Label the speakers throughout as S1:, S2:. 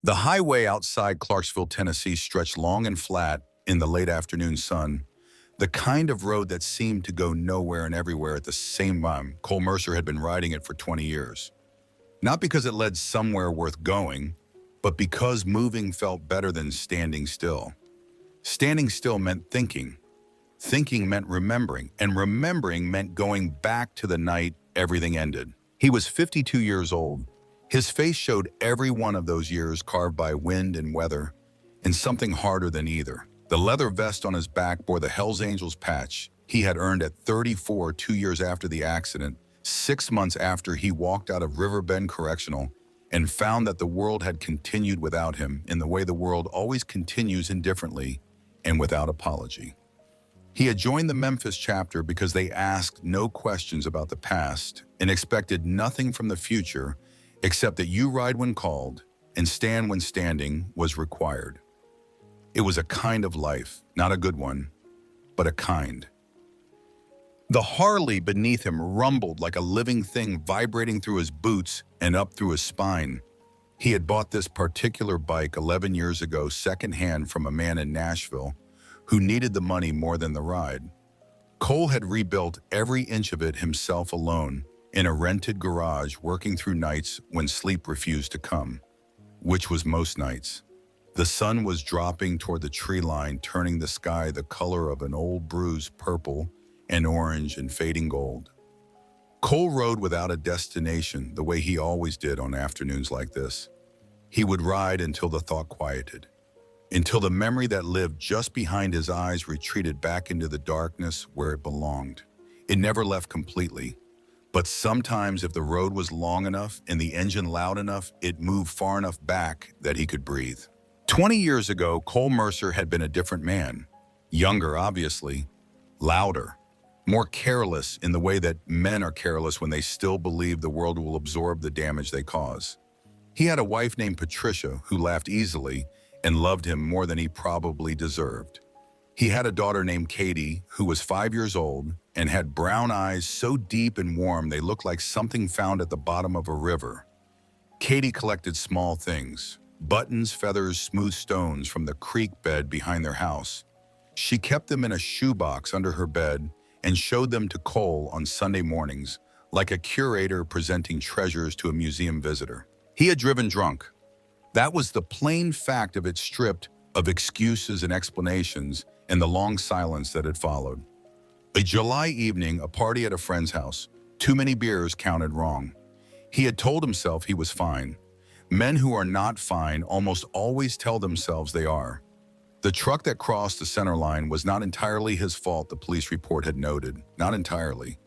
S1: The highway outside Clarksville, Tennessee stretched long and flat in the late afternoon sun, the kind of road that seemed to go nowhere and everywhere at the same time. Cole Mercer had been riding it for 20 years. Not because it led somewhere worth going, but because moving felt better than standing still. Standing still meant thinking. Thinking meant remembering, and remembering meant going back to the night everything ended. He was 52 years old. His face showed every one of those years carved by wind and weather, and something harder than either. The leather vest on his back bore the Hells Angels patch he had earned at 34 2 years after the accident, 6 months after he walked out of Riverbend Correctional and found that the world had continued without him in the way the world always continues indifferently and without apology. He had joined the Memphis chapter because they asked no questions about the past and expected nothing from the future except that you ride when called and stand when standing was required. It was a kind of life, not a good one, but a kind. The Harley beneath him rumbled like a living thing vibrating through his boots and up through his spine. He had bought this particular bike 11 years ago secondhand from a man in Nashville who needed the money more than the ride. Cole had rebuilt every inch of it himself alone in a rented garage, working through nights when sleep refused to come, which was most nights. The sun was dropping toward the tree line, turning the sky the color of an old bruised purple and orange and fading gold. Cole rode without a destination the way he always did on afternoons like this. He would ride until the thought quieted, until the memory that lived just behind his eyes retreated back into the darkness where it belonged. It never left completely, but sometimes if the road was long enough and the engine loud enough, it moved far enough back that he could breathe. 20 years ago, Cole Mercer had been a different man. Younger, obviously, louder, more careless in the way that men are careless when they still believe the world will absorb the damage they cause. He had a wife named Patricia who laughed easily and loved him more than he probably deserved. He had a daughter named Katie who was 5 years old and had brown eyes so deep and warm they looked like something found at the bottom of a river. Katie collected small things, buttons, feathers, smooth stones from the creek bed behind their house. She kept them in a shoebox under her bed and showed them to Cole on Sunday mornings, like a curator presenting treasures to a museum visitor. He had driven drunk. That was the plain fact of it, stripped of excuses and explanations and the long silence that had followed. A July evening, a party at a friend's house. Too many beers counted wrong. He had told himself he was fine. Men who are not fine almost always tell themselves they are. The truck that crossed the center line was not entirely his fault, the police report had noted. Not entirely.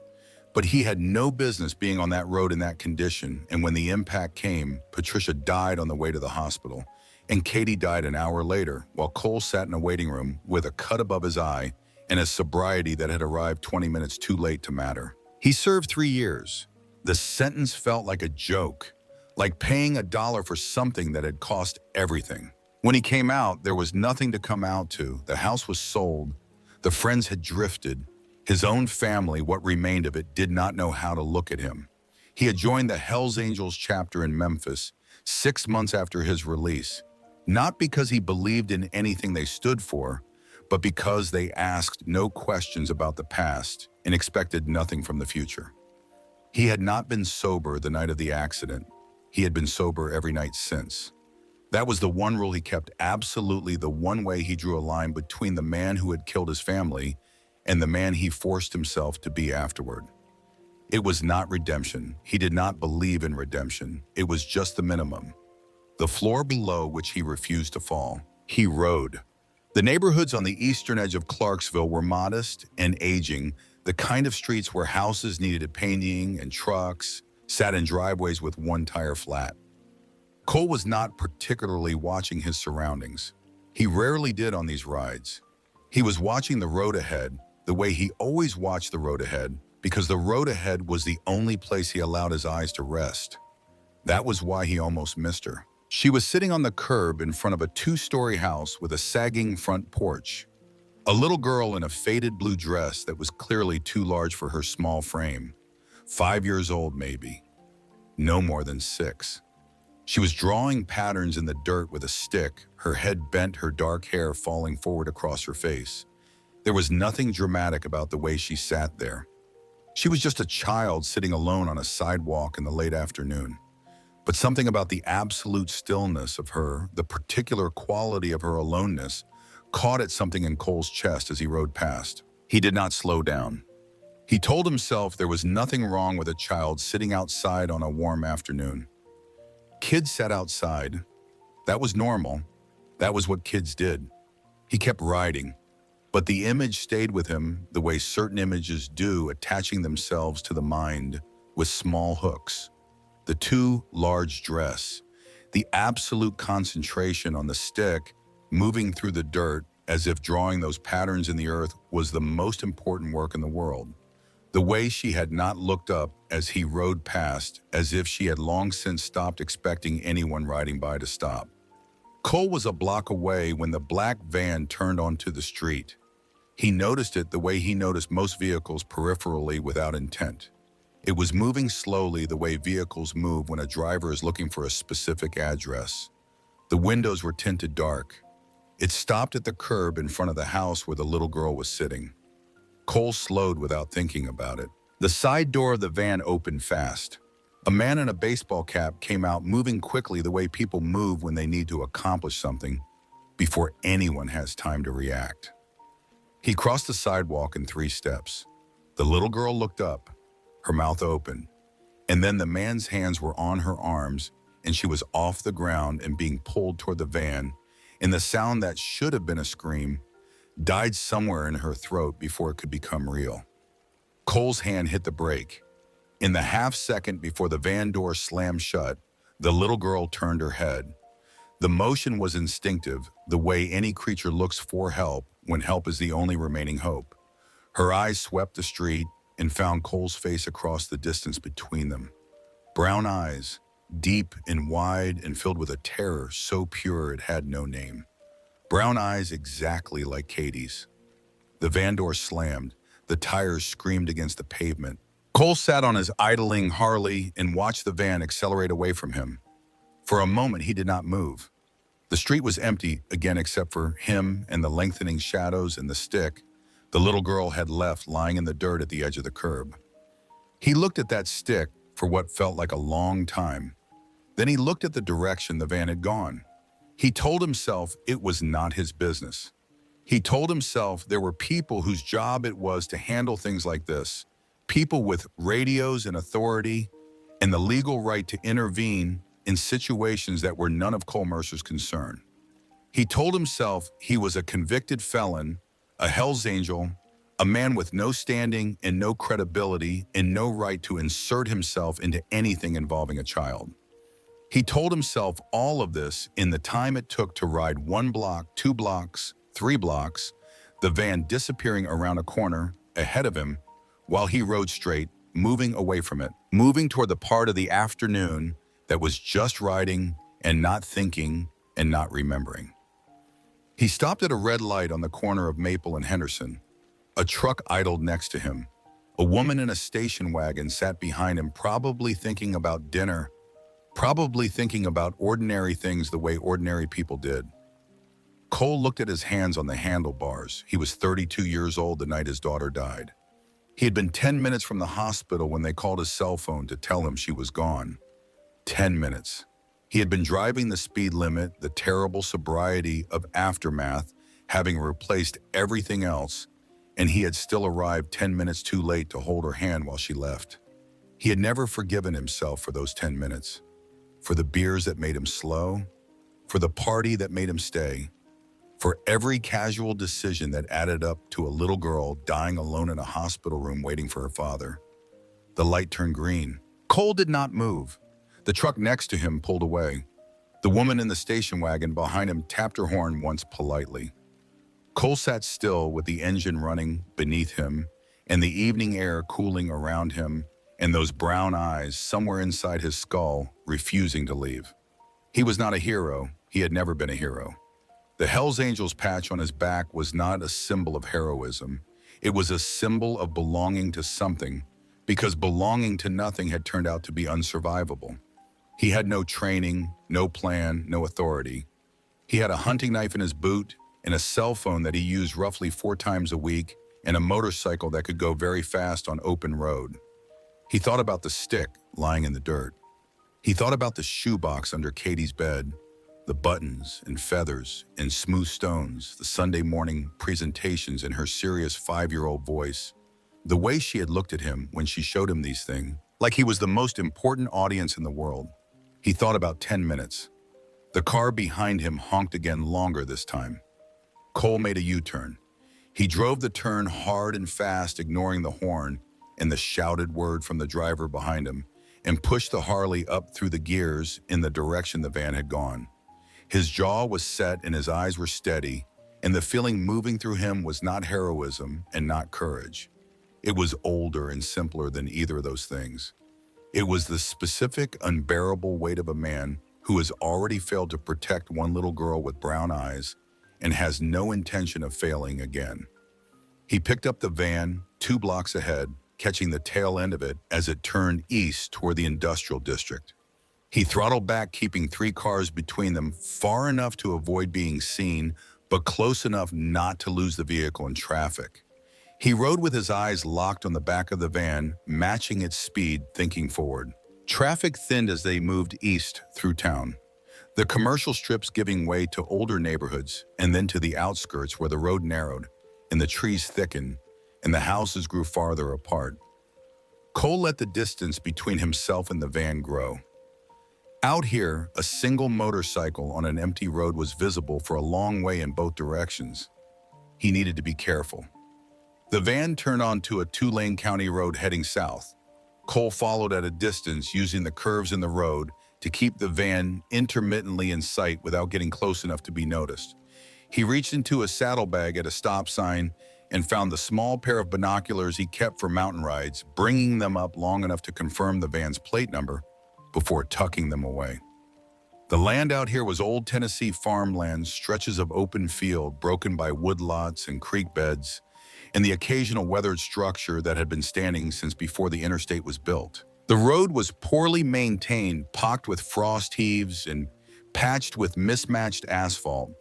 S1: But he had no business being on that road in that condition, and when the impact came, Patricia died on the way to the hospital, and Katie died an hour later, while Cole sat in a waiting room with a cut above his eye and a sobriety that had arrived 20 minutes too late to matter. He served 3 years. The sentence felt like a joke, like paying $1 for something that had cost everything. When he came out, there was nothing to come out to. The house was sold. The friends had drifted. His own family, what remained of it, did not know how to look at him. He had joined the Hells Angels chapter in Memphis 6 months after his release, not because he believed in anything they stood for, but because they asked no questions about the past and expected nothing from the future. He had not been sober the night of the accident. He had been sober every night since. That was the one rule he kept, absolutely the one way he drew a line between the man who had killed his family and the man he forced himself to be afterward. It was not redemption. He did not believe in redemption. It was just the minimum, the floor below which he refused to fall. He rode. The neighborhoods on the eastern edge of Clarksville were modest and aging, the kind of streets where houses needed painting and trucks sat in driveways with one tire flat. Cole was not particularly watching his surroundings. He rarely did on these rides. He was watching the road ahead, the way he always watched the road ahead, because the road ahead was the only place he allowed his eyes to rest. That was why he almost missed her. She was sitting on the curb in front of a 2-story house with a sagging front porch. A little girl in a faded blue dress that was clearly too large for her small frame. 5 years old, maybe. No more than 6. She was drawing patterns in the dirt with a stick, her head bent, her dark hair falling forward across her face. There was nothing dramatic about the way she sat there. She was just a child sitting alone on a sidewalk in the late afternoon. But something about the absolute stillness of her, the particular quality of her aloneness, caught at something in Cole's chest as he rode past. He did not slow down. He told himself there was nothing wrong with a child sitting outside on a warm afternoon. Kids sat outside. That was normal. That was what kids did. He kept riding, but the image stayed with him the way certain images do, attaching themselves to the mind with small hooks. The too large dress, the absolute concentration on the stick, moving through the dirt as if drawing those patterns in the earth was the most important work in the world. The way she had not looked up as he rode past, as if she had long since stopped expecting anyone riding by to stop. Cole was a block away when the black van turned onto the street. He noticed it the way he noticed most vehicles, peripherally, without intent. It was moving slowly the way vehicles move when a driver is looking for a specific address. The windows were tinted dark. It stopped at the curb in front of the house where the little girl was sitting. Cole slowed without thinking about it. The side door of the van opened fast. A man in a baseball cap came out, moving quickly the way people move when they need to accomplish something before anyone has time to react. He crossed the sidewalk in 3 steps. The little girl looked up, her mouth open, and then the man's hands were on her arms and she was off the ground and being pulled toward the van, and the sound that should have been a scream died somewhere in her throat before it could become real. Cole's hand hit the brake. In the half second before the van door slammed shut, the little girl turned her head. The motion was instinctive, the way any creature looks for help when help is the only remaining hope. Her eyes swept the street and found Cole's face across the distance between them. Brown eyes, deep and wide and filled with a terror so pure it had no name. Brown eyes exactly like Katie's. The van door slammed. The tires screamed against the pavement. Cole sat on his idling Harley and watched the van accelerate away from him. For a moment, he did not move. The street was empty again except for him and the lengthening shadows and the stick the little girl had left lying in the dirt at the edge of the curb. He looked at that stick for what felt like a long time. Then he looked at the direction the van had gone. He told himself it was not his business. He told himself there were people whose job it was to handle things like this, people with radios and authority and the legal right to intervene in situations that were none of Cole Mercer's concern. He told himself he was a convicted felon, a Hell's Angel, a man with no standing and no credibility and no right to insert himself into anything involving a child. He told himself all of this in the time it took to ride 1 block, 2 blocks, 3 blocks, the van disappearing around a corner ahead of him while he rode straight, moving away from it, moving toward the part of the afternoon that was just riding and not thinking and not remembering. He stopped at a red light on the corner of Maple and Henderson. A truck idled next to him. A woman in a station wagon sat behind him, probably thinking about dinner, probably thinking about ordinary things the way ordinary people did. Cole looked at his hands on the handlebars. He was 32 years old the night his daughter died. He had been 10 minutes from the hospital when they called his cell phone to tell him she was gone. 10 minutes. He had been driving the speed limit, the terrible sobriety of aftermath, having replaced everything else, and he had still arrived 10 minutes too late to hold her hand while she left. He had never forgiven himself for those 10 minutes, for the beers that made him slow, for the party that made him stay, for every casual decision that added up to a little girl dying alone in a hospital room waiting for her father. The light turned green. Cole did not move. The truck next to him pulled away. The woman in the station wagon behind him tapped her horn once politely. Cole sat still with the engine running beneath him and the evening air cooling around him and those brown eyes somewhere inside his skull refusing to leave. He was not a hero. He had never been a hero. The Hell's Angels patch on his back was not a symbol of heroism. It was a symbol of belonging to something, because belonging to nothing had turned out to be unsurvivable. He had no training, no plan, no authority. He had a hunting knife in his boot and a cell phone that he used roughly 4 times a week and a motorcycle that could go very fast on open road. He thought about the stick lying in the dirt. He thought about the shoebox under Katie's bed, the buttons and feathers and smooth stones, the Sunday morning presentations in her serious 5-year-old voice, the way she had looked at him when she showed him these things, like he was the most important audience in the world. He thought about 10 minutes. The car behind him honked again, longer this time. Cole made a U-turn. He drove the turn hard and fast, ignoring the horn and the shouted word from the driver behind him, and pushed the Harley up through the gears in the direction the van had gone. His jaw was set and his eyes were steady, and the feeling moving through him was not heroism and not courage. It was older and simpler than either of those things. It was the specific, unbearable weight of a man who has already failed to protect one little girl with brown eyes and has no intention of failing again. He picked up the van 2 blocks ahead, catching the tail end of it as it turned east toward the industrial district. He throttled back, keeping 3 cars between them, far enough to avoid being seen, but close enough not to lose the vehicle in traffic. He rode with his eyes locked on the back of the van, matching its speed, thinking forward. Traffic thinned as they moved east through town, the commercial strips giving way to older neighborhoods, and then to the outskirts where the road narrowed, and the trees thickened, and the houses grew farther apart. Cole let the distance between himself and the van grow. Out here, a single motorcycle on an empty road was visible for a long way in both directions. He needed to be careful. The van turned onto a 2-lane county road heading south. Cole followed at a distance, using the curves in the road to keep the van intermittently in sight without getting close enough to be noticed. He reached into a saddlebag at a stop sign and found the small pair of binoculars he kept for mountain rides, bringing them up long enough to confirm the van's plate number before tucking them away. The land out here was old Tennessee farmland, stretches of open field broken by woodlots and creek beds, and the occasional weathered structure that had been standing since before the interstate was built. The road was poorly maintained, pocked with frost heaves and patched with mismatched asphalt.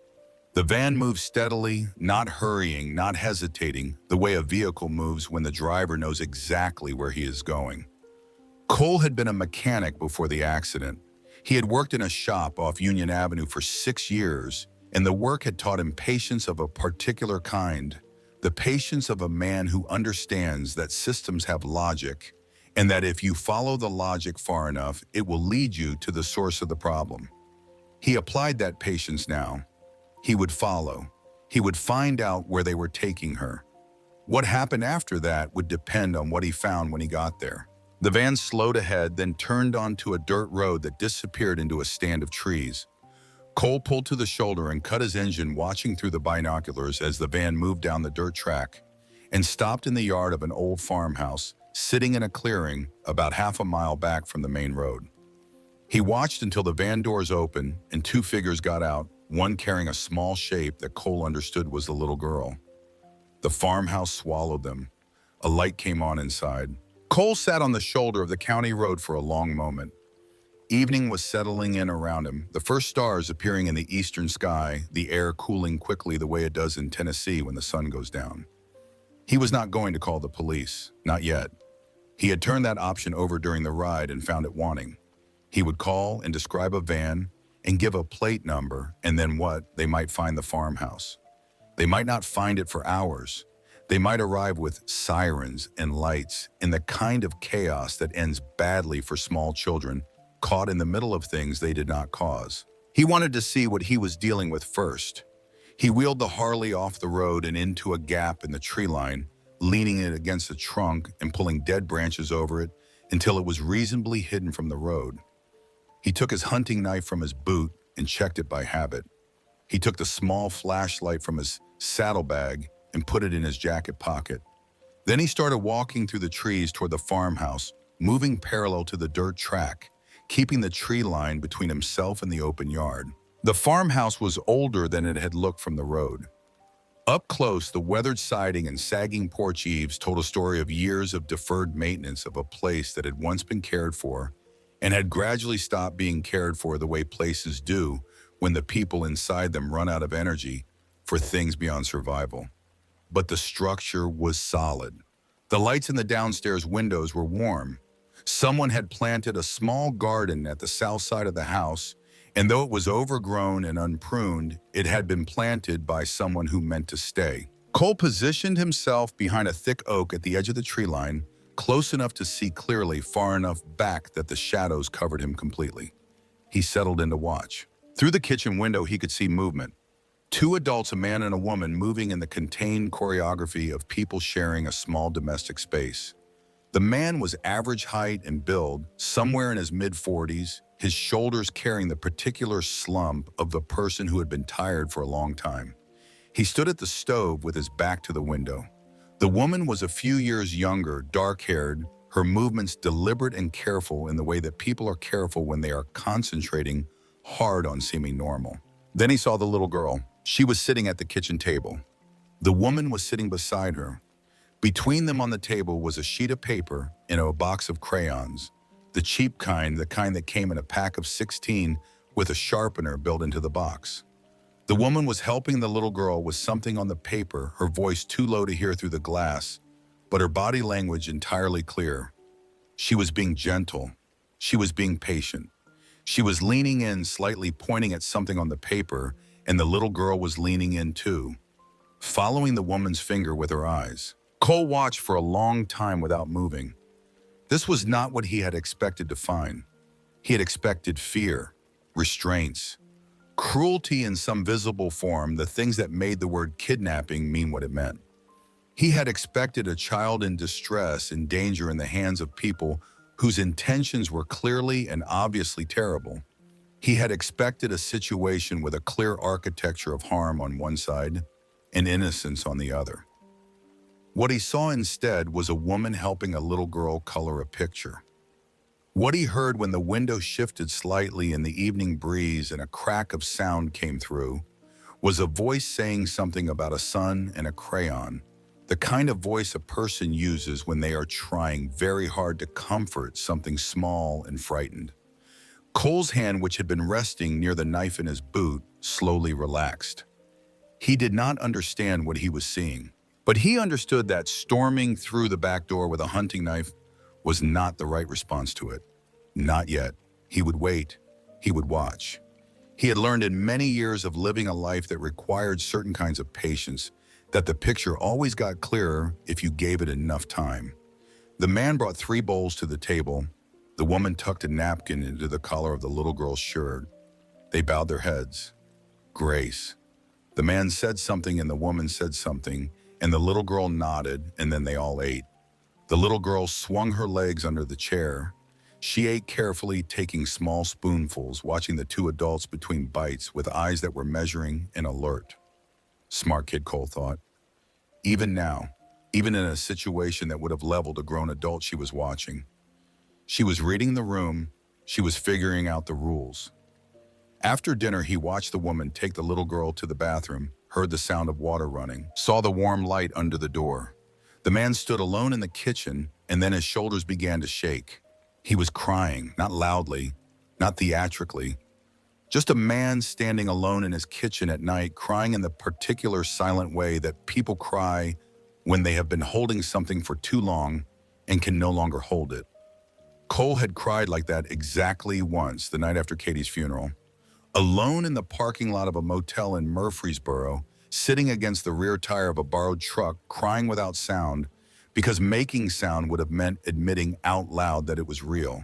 S1: The van moved steadily, not hurrying, not hesitating, the way a vehicle moves when the driver knows exactly where he is going. Cole had been a mechanic before the accident. He had worked in a shop off Union Avenue for 6 years, and the work had taught him patience of a particular kind, the patience of a man who understands that systems have logic, and that if you follow the logic far enough, it will lead you to the source of the problem. He applied that patience now. He would follow. He would find out where they were taking her. What happened after that would depend on what he found when he got there. The van slowed ahead, then turned onto a dirt road that disappeared into a stand of trees. Cole pulled to the shoulder and cut his engine, watching through the binoculars as the van moved down the dirt track and stopped in the yard of an old farmhouse, sitting in a clearing about half a mile back from the main road. He watched until the van doors opened and 2 figures got out, one carrying a small shape that Cole understood was the little girl. The farmhouse swallowed them. A light came on inside. Cole sat on the shoulder of the county road for a long moment. Evening was settling in around him, the first stars appearing in the eastern sky, the air cooling quickly the way it does in Tennessee when the sun goes down. He was not going to call the police, not yet. He had turned that option over during the ride and found it wanting. He would call and describe a van and give a plate number, and then what? They might find the farmhouse. They might not find it for hours. They might arrive with sirens and lights and the kind of chaos that ends badly for small children caught in the middle of things they did not cause. He wanted to see what he was dealing with first. He wheeled the Harley off the road and into a gap in the tree line, leaning it against a trunk and pulling dead branches over it until it was reasonably hidden from the road. He took his hunting knife from his boot and checked it by habit. He took the small flashlight from his saddlebag and put it in his jacket pocket. Then he started walking through the trees toward the farmhouse, moving parallel to the dirt track, keeping the tree line between himself and the open yard. The farmhouse was older than it had looked from the road. Up close, the weathered siding and sagging porch eaves told a story of years of deferred maintenance of a place that had once been cared for and had gradually stopped being cared for the way places do when the people inside them run out of energy for things beyond survival. But the structure was solid. The lights in the downstairs windows were warm. Someone had planted a small garden at the south side of the house, and though it was overgrown and unpruned, it had been planted by someone who meant to stay. Cole positioned himself behind a thick oak at the edge of the tree line, close enough to see clearly, far enough back that the shadows covered him completely. He settled in to watch. Through the kitchen window, he could see movement. Two adults, a man and a woman, moving in the contained choreography of people sharing a small domestic space. The man was average height and build, somewhere in his mid-40s, his shoulders carrying the particular slump of the person who had been tired for a long time. He stood at the stove with his back to the window. The woman was a few years younger, dark-haired, her movements deliberate and careful in the way that people are careful when they are concentrating hard on seeming normal. Then he saw the little girl. She was sitting at the kitchen table. The woman was sitting beside her. Between them on the table was a sheet of paper and a box of crayons, the cheap kind, the kind that came in a pack of 16 with a sharpener built into the box. The woman was helping the little girl with something on the paper, her voice too low to hear through the glass, but her body language entirely clear. She was being gentle. She was being patient. She was leaning in, slightly pointing at something on the paper, and the little girl was leaning in too, following the woman's finger with her eyes. Cole watched for a long time without moving. This was not what he had expected to find. He had expected fear, restraints, cruelty in some visible form, the things that made the word kidnapping mean what it meant. He had expected a child in distress, in danger in the hands of people whose intentions were clearly and obviously terrible. He had expected a situation with a clear architecture of harm on one side and innocence on the other. What he saw instead was a woman helping a little girl color a picture. What he heard when the window shifted slightly in the evening breeze and a crack of sound came through was a voice saying something about a sun and a crayon, the kind of voice a person uses when they are trying very hard to comfort something small and frightened. Cole's hand, which had been resting near the knife in his boot, slowly relaxed. He did not understand what he was seeing, but he understood that storming through the back door with a hunting knife was not the right response to it. Not yet. He would wait. He would watch. He had learned in many years of living a life that required certain kinds of patience that the picture always got clearer if you gave it enough time. The man brought 3 bowls to the table. The woman tucked a napkin into the collar of the little girl's shirt. They bowed their heads. Grace. The man said something and the woman said something, and the little girl nodded, and then they all ate. The little girl swung her legs under the chair. She ate carefully, taking small spoonfuls, watching the 2 adults between bites with eyes that were measuring and alert. Smart kid, Cole thought. Even now, even in a situation that would have leveled a grown adult, she was watching. She was reading the room. She was figuring out the rules. After dinner, he watched the woman take the little girl to the bathroom, heard the sound of water running, saw the warm light under the door. The man stood alone in the kitchen, and then his shoulders began to shake. He was crying, not loudly, not theatrically. Just a man standing alone in his kitchen at night, crying in the particular silent way that people cry when they have been holding something for too long and can no longer hold it. Cole had cried like that exactly once the night after Katie's funeral. Alone in the parking lot of a motel in Murfreesboro, sitting against the rear tire of a borrowed truck, crying without sound, because making sound would have meant admitting out loud that it was real.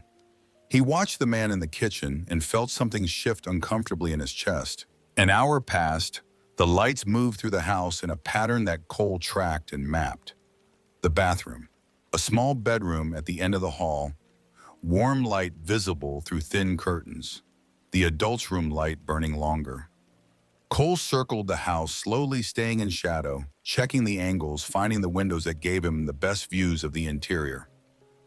S1: He watched the man in the kitchen and felt something shift uncomfortably in his chest. An hour passed. The lights moved through the house in a pattern that Cole tracked and mapped. The bathroom, a small bedroom at the end of the hall, warm light visible through thin curtains. The adult's room light burning longer. Cole circled the house, slowly staying in shadow, checking the angles, finding the windows that gave him the best views of the interior.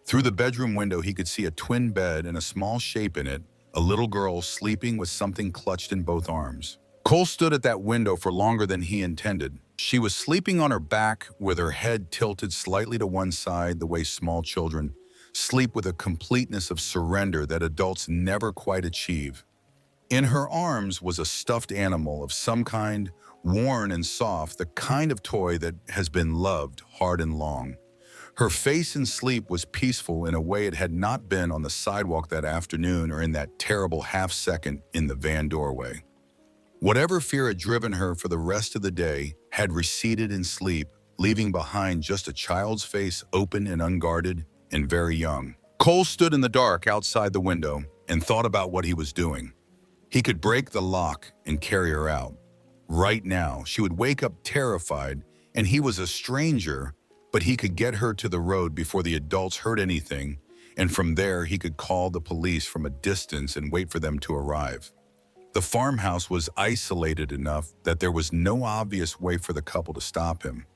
S1: Through the bedroom window, he could see a twin bed and a small shape in it, a little girl sleeping with something clutched in both arms. Cole stood at that window for longer than he intended. She was sleeping on her back with her head tilted slightly to one side, the way small children sleep with a completeness of surrender that adults never quite achieve. In her arms was a stuffed animal of some kind, worn and soft, the kind of toy that has been loved hard and long. Her face in sleep was peaceful in a way it had not been on the sidewalk that afternoon or in that terrible half-second in the van doorway. Whatever fear had driven her for the rest of the day had receded in sleep, leaving behind just a child's face, open and unguarded and very young. Cole stood in the dark outside the window and thought about what he was doing. He could break the lock and carry her out. Right now, she would wake up terrified, and he was a stranger, but he could get her to the road before the adults heard anything, and from there he could call the police from a distance and wait for them to arrive. The farmhouse was isolated enough that there was no obvious way for the couple to stop him.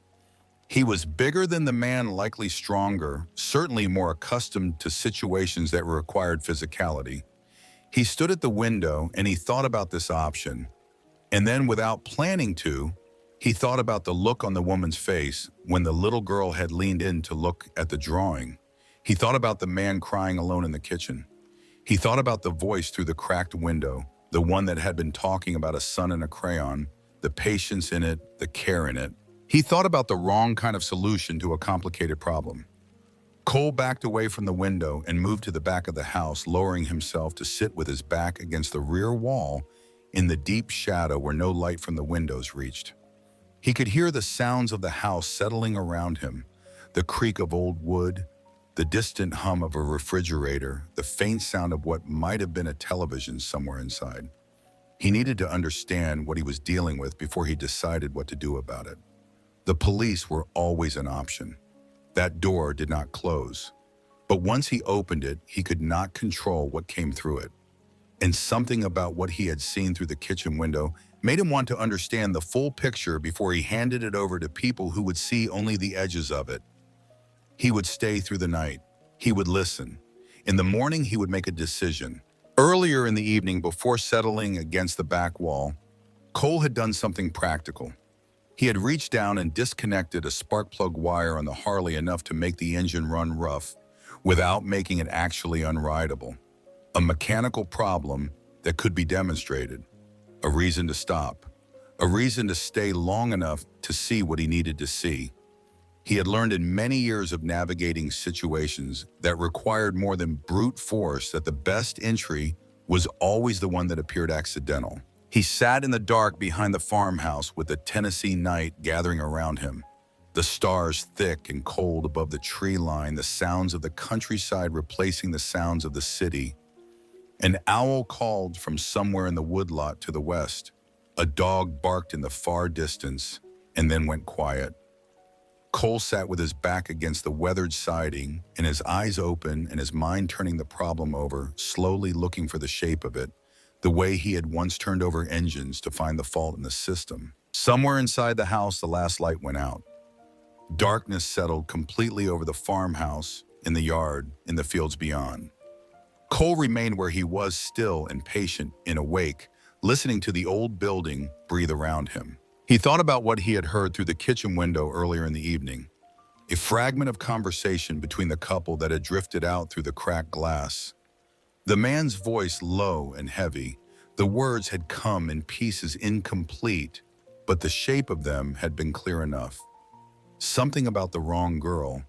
S1: He was bigger than the man, likely stronger, certainly more accustomed to situations that required physicality. He stood at the window and he thought about this option. And then, without planning to, he thought about the look on the woman's face when the little girl had leaned in to look at the drawing. He thought about the man crying alone in the kitchen. He thought about the voice through the cracked window, the one that had been talking about a sun and a crayon, the patience in it, the care in it. He thought about the wrong kind of solution to a complicated problem. Cole backed away from the window and moved to the back of the house, lowering himself to sit with his back against the rear wall in the deep shadow where no light from the windows reached. He could hear the sounds of the house settling around him, the creak of old wood, the distant hum of a refrigerator, the faint sound of what might have been a television somewhere inside. He needed to understand what he was dealing with before he decided what to do about it. The police were always an option. That door did not close. But once he opened it, he could not control what came through it. And something about what he had seen through the kitchen window made him want to understand the full picture before he handed it over to people who would see only the edges of it. He would stay through the night. He would listen. In the morning, he would make a decision. Earlier in the evening, before settling against the back wall, Cole had done something practical. He had reached down and disconnected a spark plug wire on the Harley enough to make the engine run rough without making it actually unrideable. A mechanical problem that could be demonstrated. A reason to stop. A reason to stay long enough to see what he needed to see. He had learned in many years of navigating situations that required more than brute force that the best entry was always the one that appeared accidental. He sat in the dark behind the farmhouse with the Tennessee night gathering around him. The stars thick and cold above the tree line, the sounds of the countryside replacing the sounds of the city. An owl called from somewhere in the woodlot to the west. A dog barked in the far distance and then went quiet. Cole sat with his back against the weathered siding and his eyes open and his mind turning the problem over, slowly looking for the shape of it. The way he had once turned over engines to find the fault in the system. Somewhere inside the house, the last light went out. Darkness settled completely over the farmhouse, in the yard, in the fields beyond. Cole remained where he was, still and patient and awake, listening to the old building breathe around him. He thought about what he had heard through the kitchen window earlier in the evening. A fragment of conversation between the couple that had drifted out through the cracked glass. The man's voice low and heavy. The words had come in pieces, incomplete, but the shape of them had been clear enough. Something about the wrong girl.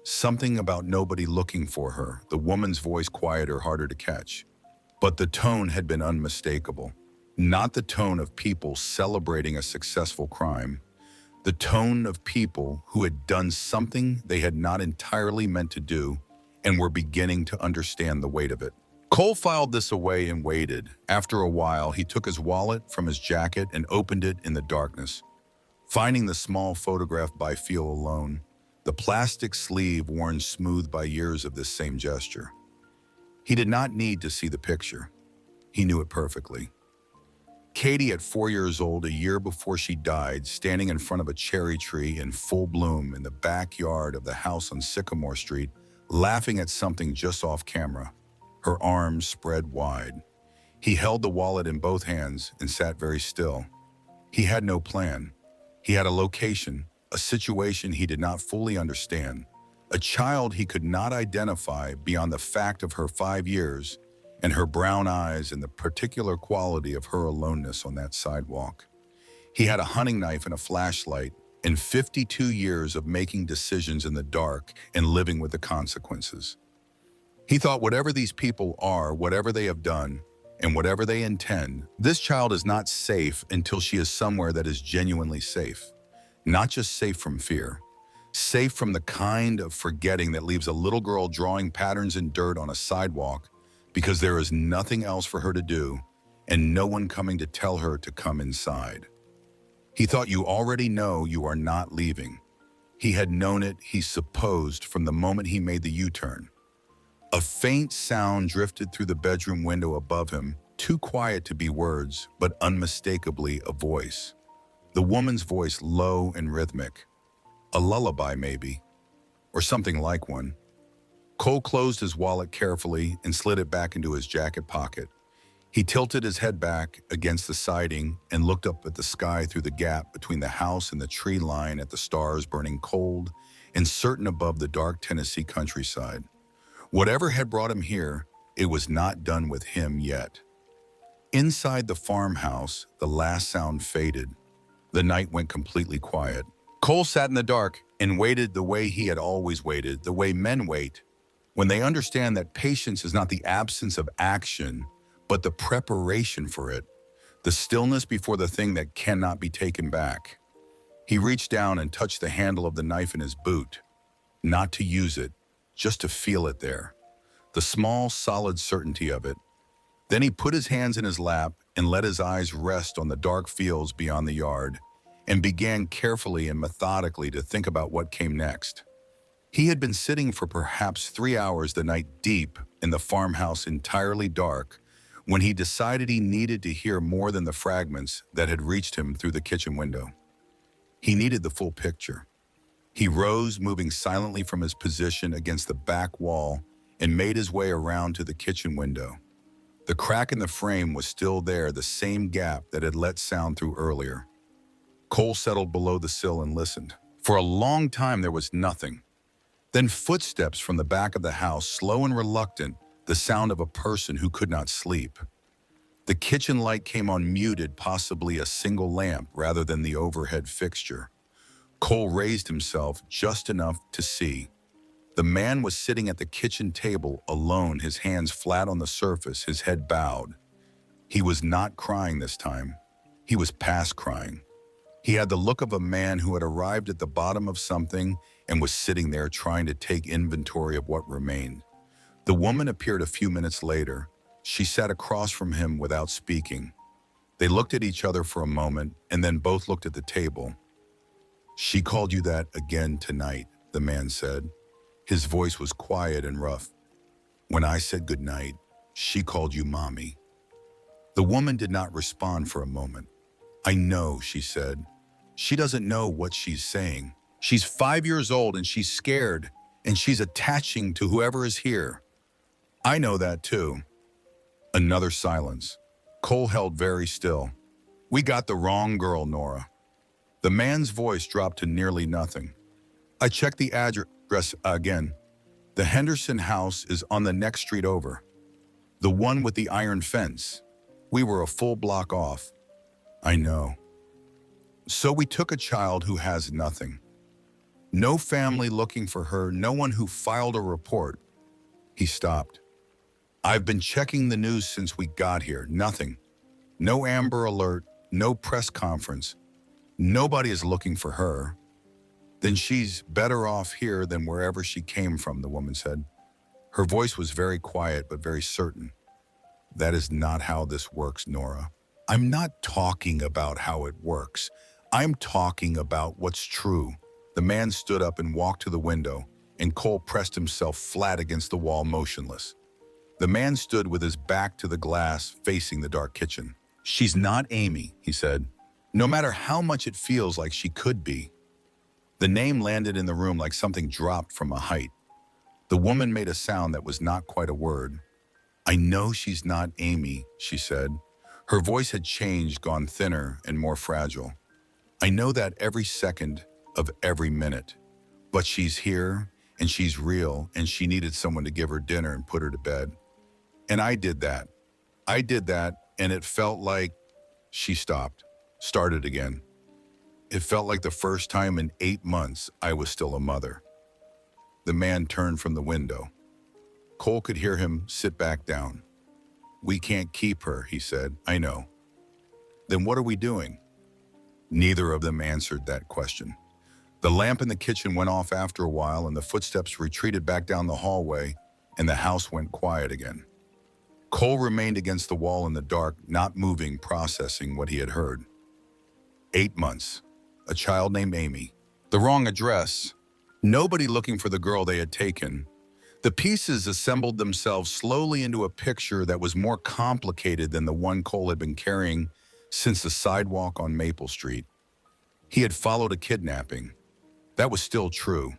S1: Something about nobody looking for her. The woman's voice quieter, harder to catch. But the tone had been unmistakable. Not the tone of people celebrating a successful crime. The tone of people who had done something they had not entirely meant to do and were beginning to understand the weight of it. Cole filed this away and waited. After a while, he took his wallet from his jacket and opened it in the darkness, finding the small photograph by feel alone, the plastic sleeve worn smooth by years of this same gesture. He did not need to see the picture. He knew it perfectly. Katie, at 4 years old, a year before she died, standing in front of a cherry tree in full bloom in the backyard of the house on Sycamore Street, laughing at something just off camera, her arms spread wide. He held the wallet in both hands and sat very still. He had no plan. He had a location, a situation he did not fully understand, A child he could not identify beyond the fact of her 5 years and her brown eyes and the particular quality of her aloneness on that sidewalk. He had a hunting knife and a flashlight and 52 years of making decisions in the dark and living with the consequences. He thought whatever these people are, whatever they have done, and whatever they intend, this child is not safe until she is somewhere that is genuinely safe. Not just safe from fear, safe from the kind of forgetting that leaves a little girl drawing patterns in dirt on a sidewalk because there is nothing else for her to do and no one coming to tell her to come inside. He thought you already know you are not leaving. He had known it, he supposed, from the moment he made the U-turn. A faint sound drifted through the bedroom window above him, too quiet to be words, but unmistakably a voice. The woman's voice, low and rhythmic. A lullaby, maybe, or something like one. Cole closed his wallet carefully and slid it back into his jacket pocket. He tilted his head back against the siding and looked up at the sky through the gap between the house and the tree line at the stars burning cold and certain above the dark Tennessee countryside. Whatever had brought him here, it was not done with him yet. Inside the farmhouse, the last sound faded. The night went completely quiet. Cole sat in the dark and waited the way he had always waited, the way men wait, when they understand that patience is not the absence of action, but the preparation for it, the stillness before the thing that cannot be taken back. He reached down and touched the handle of the knife in his boot, not to use it, just to feel it there, the small, solid certainty of it. Then he put his hands in his lap and let his eyes rest on the dark fields beyond the yard, and began carefully and methodically to think about what came next. He had been sitting for perhaps 3 hours the night deep in the farmhouse entirely dark when he decided he needed to hear more than the fragments that had reached him through the kitchen window. He needed the full picture. He rose, moving silently from his position against the back wall, and made his way around to the kitchen window. The crack in the frame was still there, the same gap that had let sound through earlier. Cole settled below the sill and listened. For a long time there was nothing. Then footsteps from the back of the house, slow and reluctant, the sound of a person who could not sleep. The kitchen light came on muted, possibly a single lamp rather than the overhead fixture. Cole raised himself just enough to see. The man was sitting at the kitchen table alone, his hands flat on the surface, his head bowed. He was not crying this time. He was past crying. He had the look of a man who had arrived at the bottom of something and was sitting there trying to take inventory of what remained. The woman appeared a few minutes later. She sat across from him without speaking. They looked at each other for a moment and then both looked at the table. "She called you that again tonight," the man said. His voice was quiet and rough. "When I said goodnight, she called you mommy." The woman did not respond for a moment. "I know," she said. "She doesn't know what she's saying. She's 5 years old and she's scared and she's attaching to whoever is here. I know that too." Another silence. Cole held very still. "We got the wrong girl, Nora." The man's voice dropped to nearly nothing. "I checked the address again. The Henderson house is on the next street over. The one with the iron fence. We were a full block off." "I know." "So we took a child who has nothing. No family looking for her, no one who filed a report." He stopped. "I've been checking the news since we got here. Nothing. No Amber Alert, no press conference. Nobody is looking for her." "Then she's better off here than wherever she came from," the woman said. Her voice was very quiet but very certain. "That is not how this works, Nora. I'm not talking about how it works. I'm talking about what's true." The man stood up and walked to the window, and Cole pressed himself flat against the wall, motionless. The man stood with his back to the glass, facing the dark kitchen. "She's not Amy," he said. "No matter how much it feels like she could be." The name landed in the room like something dropped from a height. The woman made a sound that was not quite a word. "I know she's not Amy," she said. Her voice had changed, gone thinner and more fragile. "I know that every second of every minute. But she's here, and she's real, and she needed someone to give her dinner and put her to bed. And I did that. I did that, and it felt like she stopped, started again. It felt like the first time in 8 months I was still a mother. The man turned from the window. Cole could hear him sit back down. "We can't keep her," he said. "I know." "Then what are we doing?" Neither of them answered that question. The lamp in the kitchen went off after a while, and the footsteps retreated back down the hallway, and the house went quiet again. Cole remained against the wall in the dark, not moving, processing what he had heard. 8 months. A child named Amy. The wrong address. Nobody looking for the girl they had taken. The pieces assembled themselves slowly into a picture that was more complicated than the one Cole had been carrying since the sidewalk on Maple Street. He had followed a kidnapping. That was still true.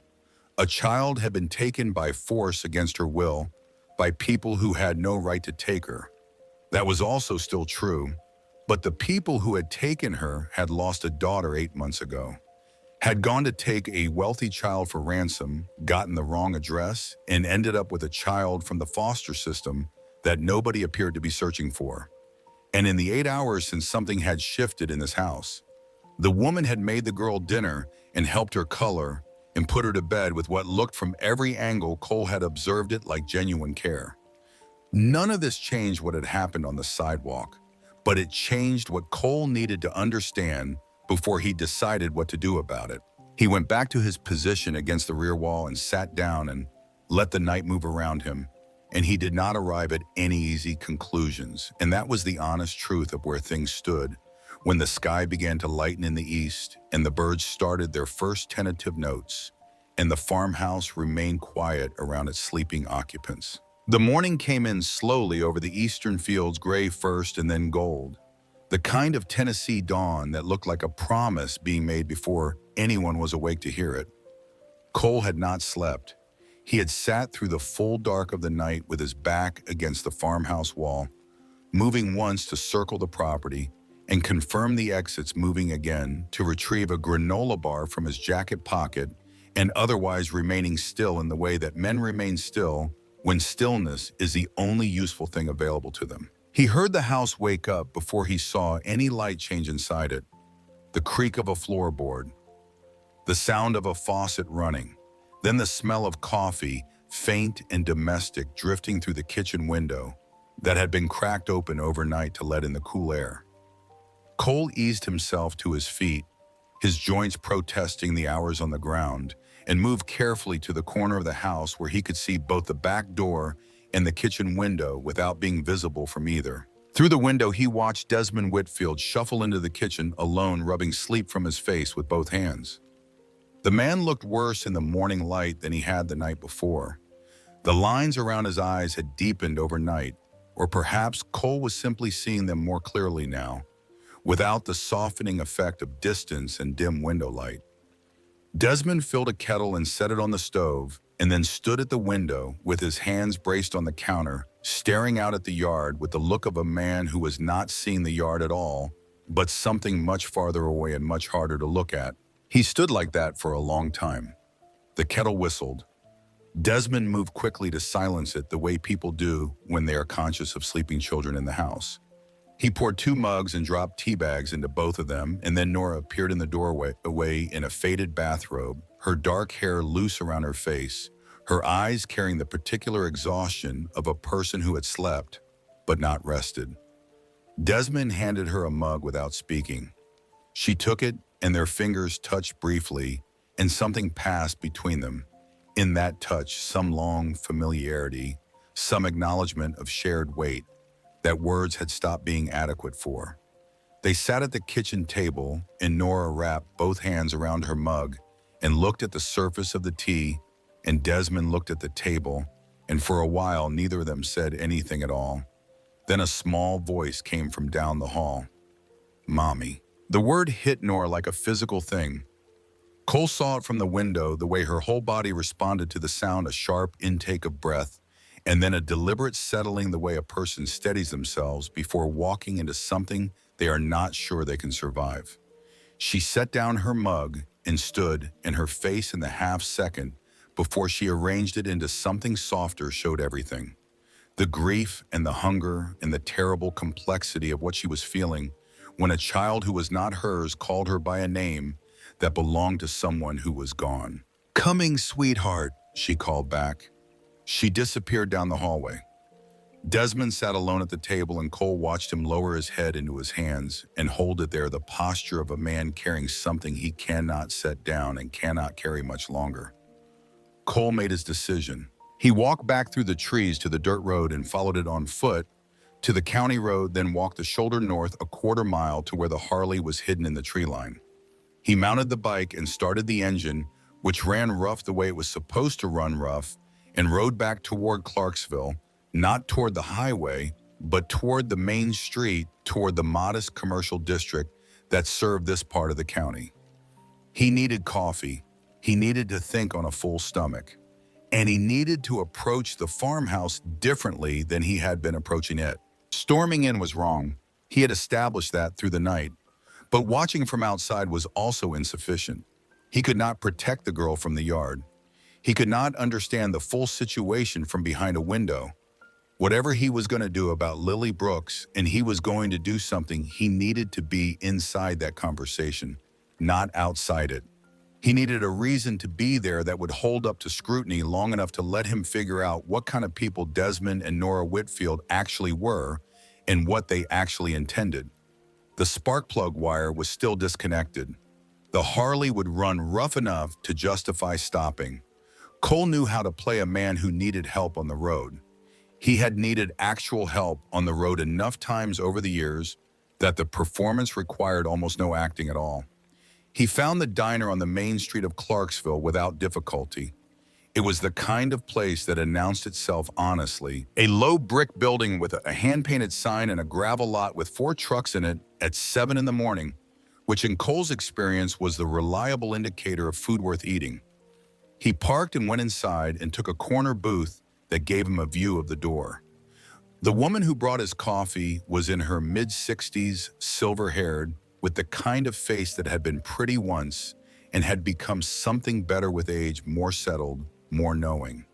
S1: A child had been taken by force against her will by people who had no right to take her. That was also still true, but the people who had taken her had lost a daughter 8 months ago, had gone to take a wealthy child for ransom, gotten the wrong address, and ended up with a child from the foster system that nobody appeared to be searching for. And in the 8 hours since something had shifted in this house, the woman had made the girl dinner and helped her color and put her to bed with what looked from every angle Cole had observed it like genuine care. None of this changed what had happened on the sidewalk, but it changed what Cole needed to understand before he decided what to do about it. He went back to his position against the rear wall and sat down and let the night move around him, and he did not arrive at any easy conclusions, and that was the honest truth of where things stood when the sky began to lighten in the east and the birds started their first tentative notes, and the farmhouse remained quiet around its sleeping occupants. The morning came in slowly over the eastern fields, gray first and then gold. The kind of Tennessee dawn that looked like a promise being made before anyone was awake to hear it. Cole had not slept. He had sat through the full dark of the night with his back against the farmhouse wall, moving once to circle the property and confirm the exits, moving again to retrieve a granola bar from his jacket pocket, and otherwise remaining still in the way that men remain still when stillness is the only useful thing available to them. He heard the house wake up before he saw any light change inside it. The creak of a floorboard, the sound of a faucet running, then the smell of coffee, faint and domestic, drifting through the kitchen window that had been cracked open overnight to let in the cool air. Cole eased himself to his feet, his joints protesting the hours on the ground, and moved carefully to the corner of the house where he could see both the back door and the kitchen window without being visible from either. Through the window, he watched Desmond Whitfield shuffle into the kitchen alone, rubbing sleep from his face with both hands. The man looked worse in the morning light than he had the night before. The lines around his eyes had deepened overnight, or perhaps Cole was simply seeing them more clearly now, without the softening effect of distance and dim window light. Desmond filled a kettle and set it on the stove, and then stood at the window with his hands braced on the counter, staring out at the yard with the look of a man who was not seeing the yard at all, but something much farther away and much harder to look at. He stood like that for a long time. The kettle whistled. Desmond moved quickly to silence it the way people do when they are conscious of sleeping children in the house. He poured 2 mugs and dropped tea bags into both of them, and then Nora appeared in the doorway in a faded bathrobe, her dark hair loose around her face, her eyes carrying the particular exhaustion of a person who had slept, but not rested. Desmond handed her a mug without speaking. She took it, and their fingers touched briefly, and something passed between them. In that touch, some long familiarity, some acknowledgement of shared weight that words had stopped being adequate for. They sat at the kitchen table, and Nora wrapped both hands around her mug and looked at the surface of the tea, and Desmond looked at the table, and for a while neither of them said anything at all. Then a small voice came from down the hall. "Mommy." The word hit Nora like a physical thing. Cole saw it from the window, the way her whole body responded to the sound, a sharp intake of breath, and then a deliberate settling, the way a person steadies themselves before walking into something they are not sure they can survive. She set down her mug and stood, and her face in the half second before she arranged it into something softer showed everything. The grief and the hunger and the terrible complexity of what she was feeling when a child who was not hers called her by a name that belonged to someone who was gone. "Coming, sweetheart," she called back. She disappeared down the hallway. Desmond sat alone at the table and Cole watched him lower his head into his hands and hold it there, the posture of a man carrying something he cannot set down and cannot carry much longer. Cole made his decision. He walked back through the trees to the dirt road and followed it on foot to the county road, then walked the shoulder north a quarter mile to where the Harley was hidden in the tree line. He mounted the bike and started the engine, which ran rough the way it was supposed to run rough, and rode back toward Clarksville, not toward the highway, but toward the main street, toward the modest commercial district that served this part of the county. He needed coffee. He needed to think on a full stomach. And he needed to approach the farmhouse differently than he had been approaching it. Storming in was wrong. He had established that through the night. But watching from outside was also insufficient. He could not protect the girl from the yard. He could not understand the full situation from behind a window. Whatever he was going to do about Lily Brooks, and he was going to do something, he needed to be inside that conversation, not outside it. He needed a reason to be there that would hold up to scrutiny long enough to let him figure out what kind of people Desmond and Nora Whitfield actually were and what they actually intended. The spark plug wire was still disconnected. The Harley would run rough enough to justify stopping. Cole knew how to play a man who needed help on the road. He had needed actual help on the road enough times over the years that the performance required almost no acting at all. He found the diner on the main street of Clarksville without difficulty. It was the kind of place that announced itself honestly. A low brick building with a hand-painted sign and a gravel lot with 4 trucks in it at 7 in the morning, which in Cole's experience was the reliable indicator of food worth eating. He parked and went inside and took a corner booth that gave him a view of the door. The woman who brought his coffee was in her mid-60s, silver-haired, with the kind of face that had been pretty once and had become something better with age, more settled, more knowing.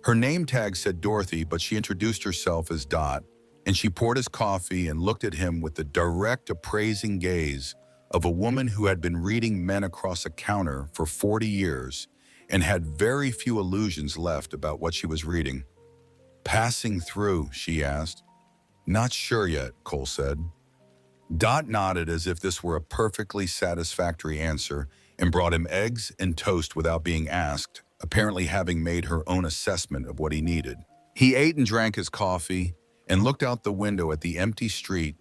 S1: Her name tag said Dorothy, but she introduced herself as Dot, and she poured his coffee and looked at him with the direct, appraising gaze of a woman who had been reading men across a counter for 40 years and had very few illusions left about what she was reading. "Passing through," she asked. "Not sure yet," Cole said. Dot nodded as if this were a perfectly satisfactory answer and brought him eggs and toast without being asked, apparently having made her own assessment of what he needed. He ate and drank his coffee and looked out the window at the empty street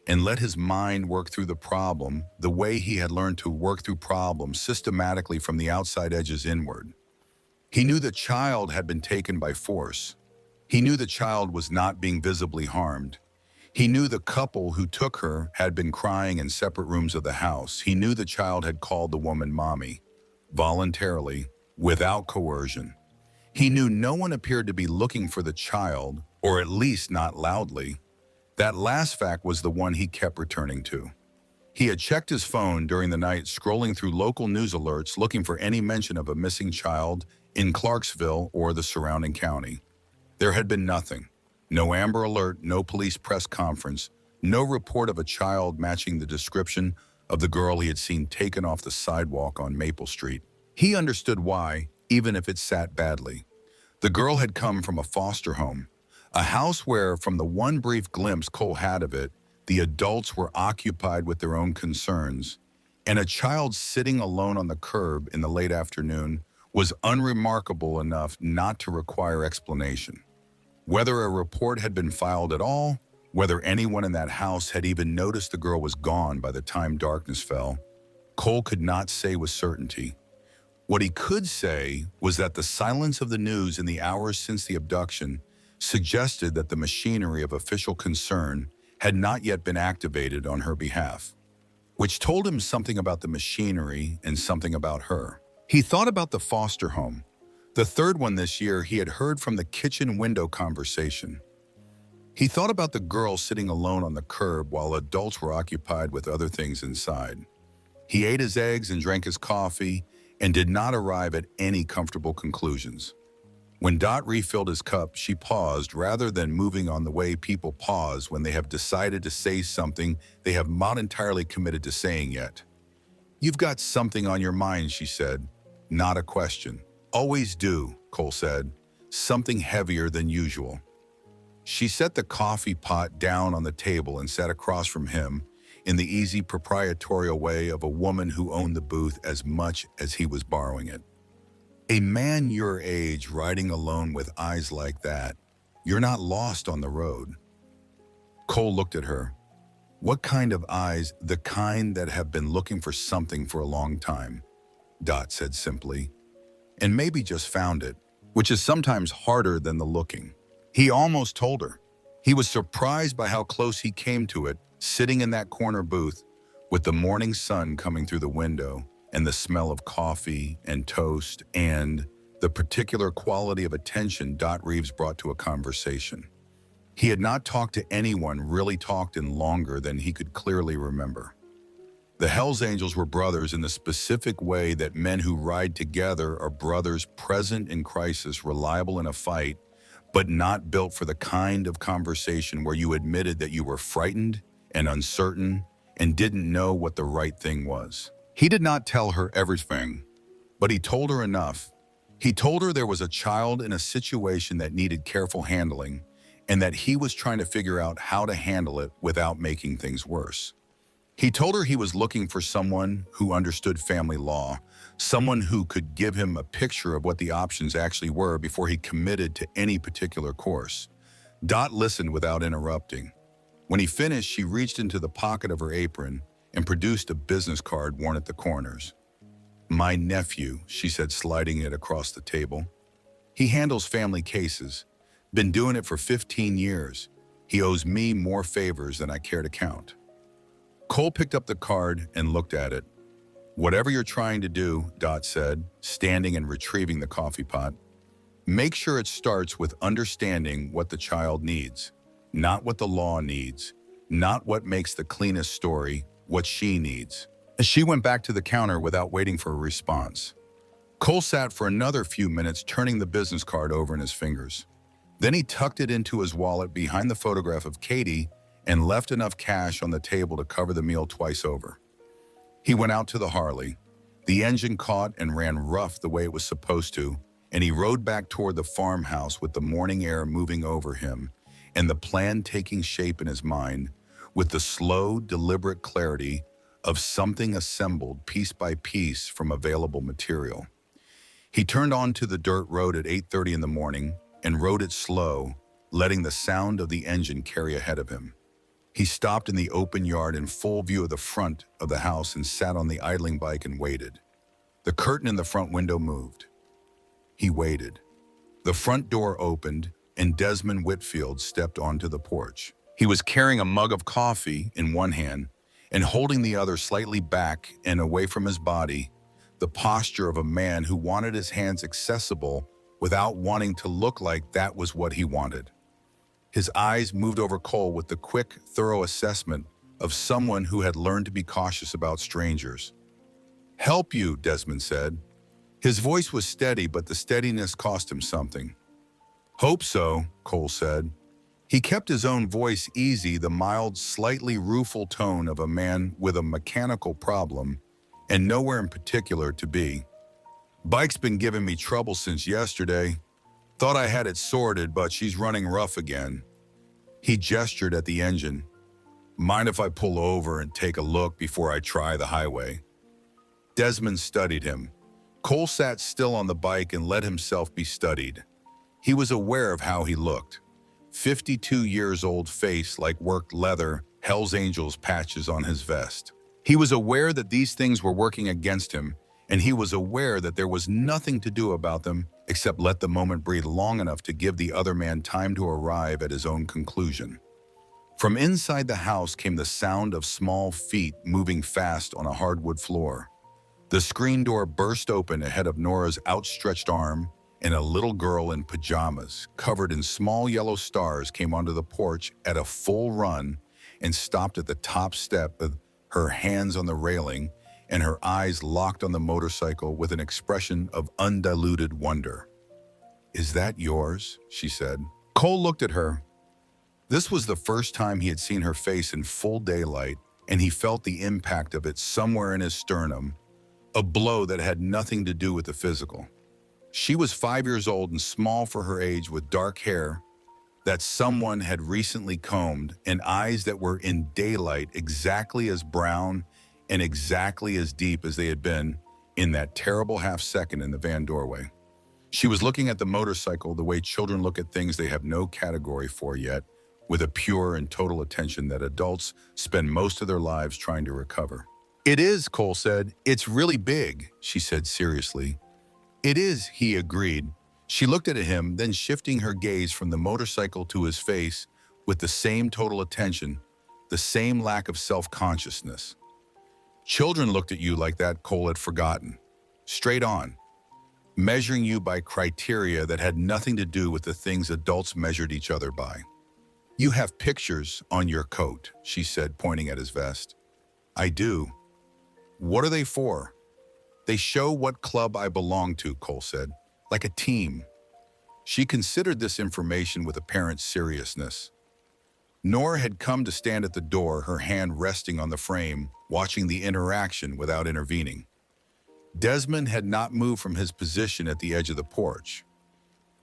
S1: and let his mind work through the problem the way he had learned to work through problems systematically from the outside edges inward. He knew the child had been taken by force. He knew the child was not being visibly harmed. He knew the couple who took her had been crying in separate rooms of the house. He knew the child had called the woman mommy, voluntarily, without coercion. He knew no one appeared to be looking for the child, or at least not loudly. That last fact was the one he kept returning to. He had checked his phone during the night, scrolling through local news alerts looking for any mention of a missing child in Clarksville or the surrounding county. There had been nothing. No Amber Alert, no police press conference, no report of a child matching the description of the girl he had seen taken off the sidewalk on Maple Street. He understood why, even if it sat badly. The girl had come from a foster home, a house where, from the one brief glimpse Cole had of it, the adults were occupied with their own concerns, and a child sitting alone on the curb in the late afternoon was unremarkable enough not to require explanation. Whether a report had been filed at all, whether anyone in that house had even noticed the girl was gone by the time darkness fell, Cole could not say with certainty. What he could say was that the silence of the news in the hours since the abduction suggested that the machinery of official concern had not yet been activated on her behalf, which told him something about the machinery and something about her. He thought about the foster home. The third one this year he had heard from the kitchen window conversation. He thought about the girl sitting alone on the curb while adults were occupied with other things inside. He ate his eggs and drank his coffee, and did not arrive at any comfortable conclusions. When Dot refilled his cup, she paused rather than moving on the way people pause when they have decided to say something they have not entirely committed to saying yet. "You've got something on your mind," she said. "Not a question." "Always do," Cole said. "Something heavier than usual." She set the coffee pot down on the table and sat across from him in the easy proprietorial way of a woman who owned the booth as much as he was borrowing it. "A man your age riding alone with eyes like that, you're not lost on the road." Cole looked at her. "What kind of eyes?" "The kind that have been looking for something for a long time," Dot said simply. "And maybe just found it, which is sometimes harder than the looking." He almost told her. He was surprised by how close he came to it, sitting in that corner booth with the morning sun coming through the window and the smell of coffee and toast and the particular quality of attention Dot Reeves brought to a conversation. He had not talked to anyone really talked in longer than he could clearly remember. The Hells Angels were brothers in the specific way that men who ride together are brothers, present in crisis, reliable in a fight, but not built for the kind of conversation where you admitted that you were frightened and uncertain and didn't know what the right thing was. He did not tell her everything, but he told her enough. He told her there was a child in a situation that needed careful handling, and that he was trying to figure out how to handle it without making things worse. He told her he was looking for someone who understood family law, someone who could give him a picture of what the options actually were before he committed to any particular course. Dot listened without interrupting. When he finished, she reached into the pocket of her apron and produced a business card worn at the corners. "My nephew," she said, sliding it across the table. "He handles family cases. Been doing it for 15 years. He owes me more favors than I care to count." Cole picked up the card and looked at it. "Whatever you're trying to do," Dot said, standing and retrieving the coffee pot, "make sure it starts with understanding what the child needs, not what the law needs, not what makes the cleanest story, what she needs." As she went back to the counter without waiting for a response, Cole sat for another few minutes turning the business card over in his fingers. Then he tucked it into his wallet behind the photograph of Katie and left enough cash on the table to cover the meal twice over. He went out to the Harley. The engine caught and ran rough the way it was supposed to, and he rode back toward the farmhouse with the morning air moving over him and the plan taking shape in his mind with the slow, deliberate clarity of something assembled piece by piece from available material. He turned onto the dirt road at 8:30 in the morning and rode it slow, letting the sound of the engine carry ahead of him. He stopped in the open yard in full view of the front of the house and sat on the idling bike and waited. The curtain in the front window moved. He waited. The front door opened and Desmond Whitfield stepped onto the porch. He was carrying a mug of coffee in one hand and holding the other slightly back and away from his body, the posture of a man who wanted his hands accessible without wanting to look like that was what he wanted. His eyes moved over Cole with the quick, thorough assessment of someone who had learned to be cautious about strangers. "Help you," Desmond said. His voice was steady, but the steadiness cost him something. "Hope so," Cole said. He kept his own voice easy, the mild, slightly rueful tone of a man with a mechanical problem, and nowhere in particular to be. "Bike's been giving me trouble since yesterday. Thought I had it sorted, but she's running rough again." He gestured at the engine. "Mind if I pull over and take a look before I try the highway?" Desmond studied him. Cole sat still on the bike and let himself be studied. He was aware of how he looked. 52 years old face like worked leather, Hells Angels patches on his vest. He was aware that these things were working against him, and he was aware that there was nothing to do about them except let the moment breathe long enough to give the other man time to arrive at his own conclusion. From inside the house came the sound of small feet moving fast on a hardwood floor. The screen door burst open ahead of Nora's outstretched arm, and a little girl in pajamas, covered in small yellow stars, came onto the porch at a full run and stopped at the top step with her hands on the railing and her eyes locked on the motorcycle with an expression of undiluted wonder. "Is that yours?" she said. Cole looked at her. This was the first time he had seen her face in full daylight, and he felt the impact of it somewhere in his sternum, a blow that had nothing to do with the physical. She was 5 years old and small for her age, with dark hair that someone had recently combed and eyes that were in daylight exactly as brown and exactly as deep as they had been in that terrible half-second in the van doorway. She was looking at the motorcycle the way children look at things they have no category for yet, with a pure and total attention that adults spend most of their lives trying to recover. "It is," Cole said. "It's really big," she said seriously. "It is," he agreed. She looked at him, then shifting her gaze from the motorcycle to his face with the same total attention, the same lack of self-consciousness. Children looked at you like that, Cole had forgotten. Straight on, measuring you by criteria that had nothing to do with the things adults measured each other by. "You have pictures on your coat," she said, pointing at his vest. "I do." "What are they for?" "They show what club I belong to," Cole said. "Like a team." She considered this information with apparent seriousness. Nora had come to stand at the door, her hand resting on the frame, watching the interaction without intervening. Desmond had not moved from his position at the edge of the porch.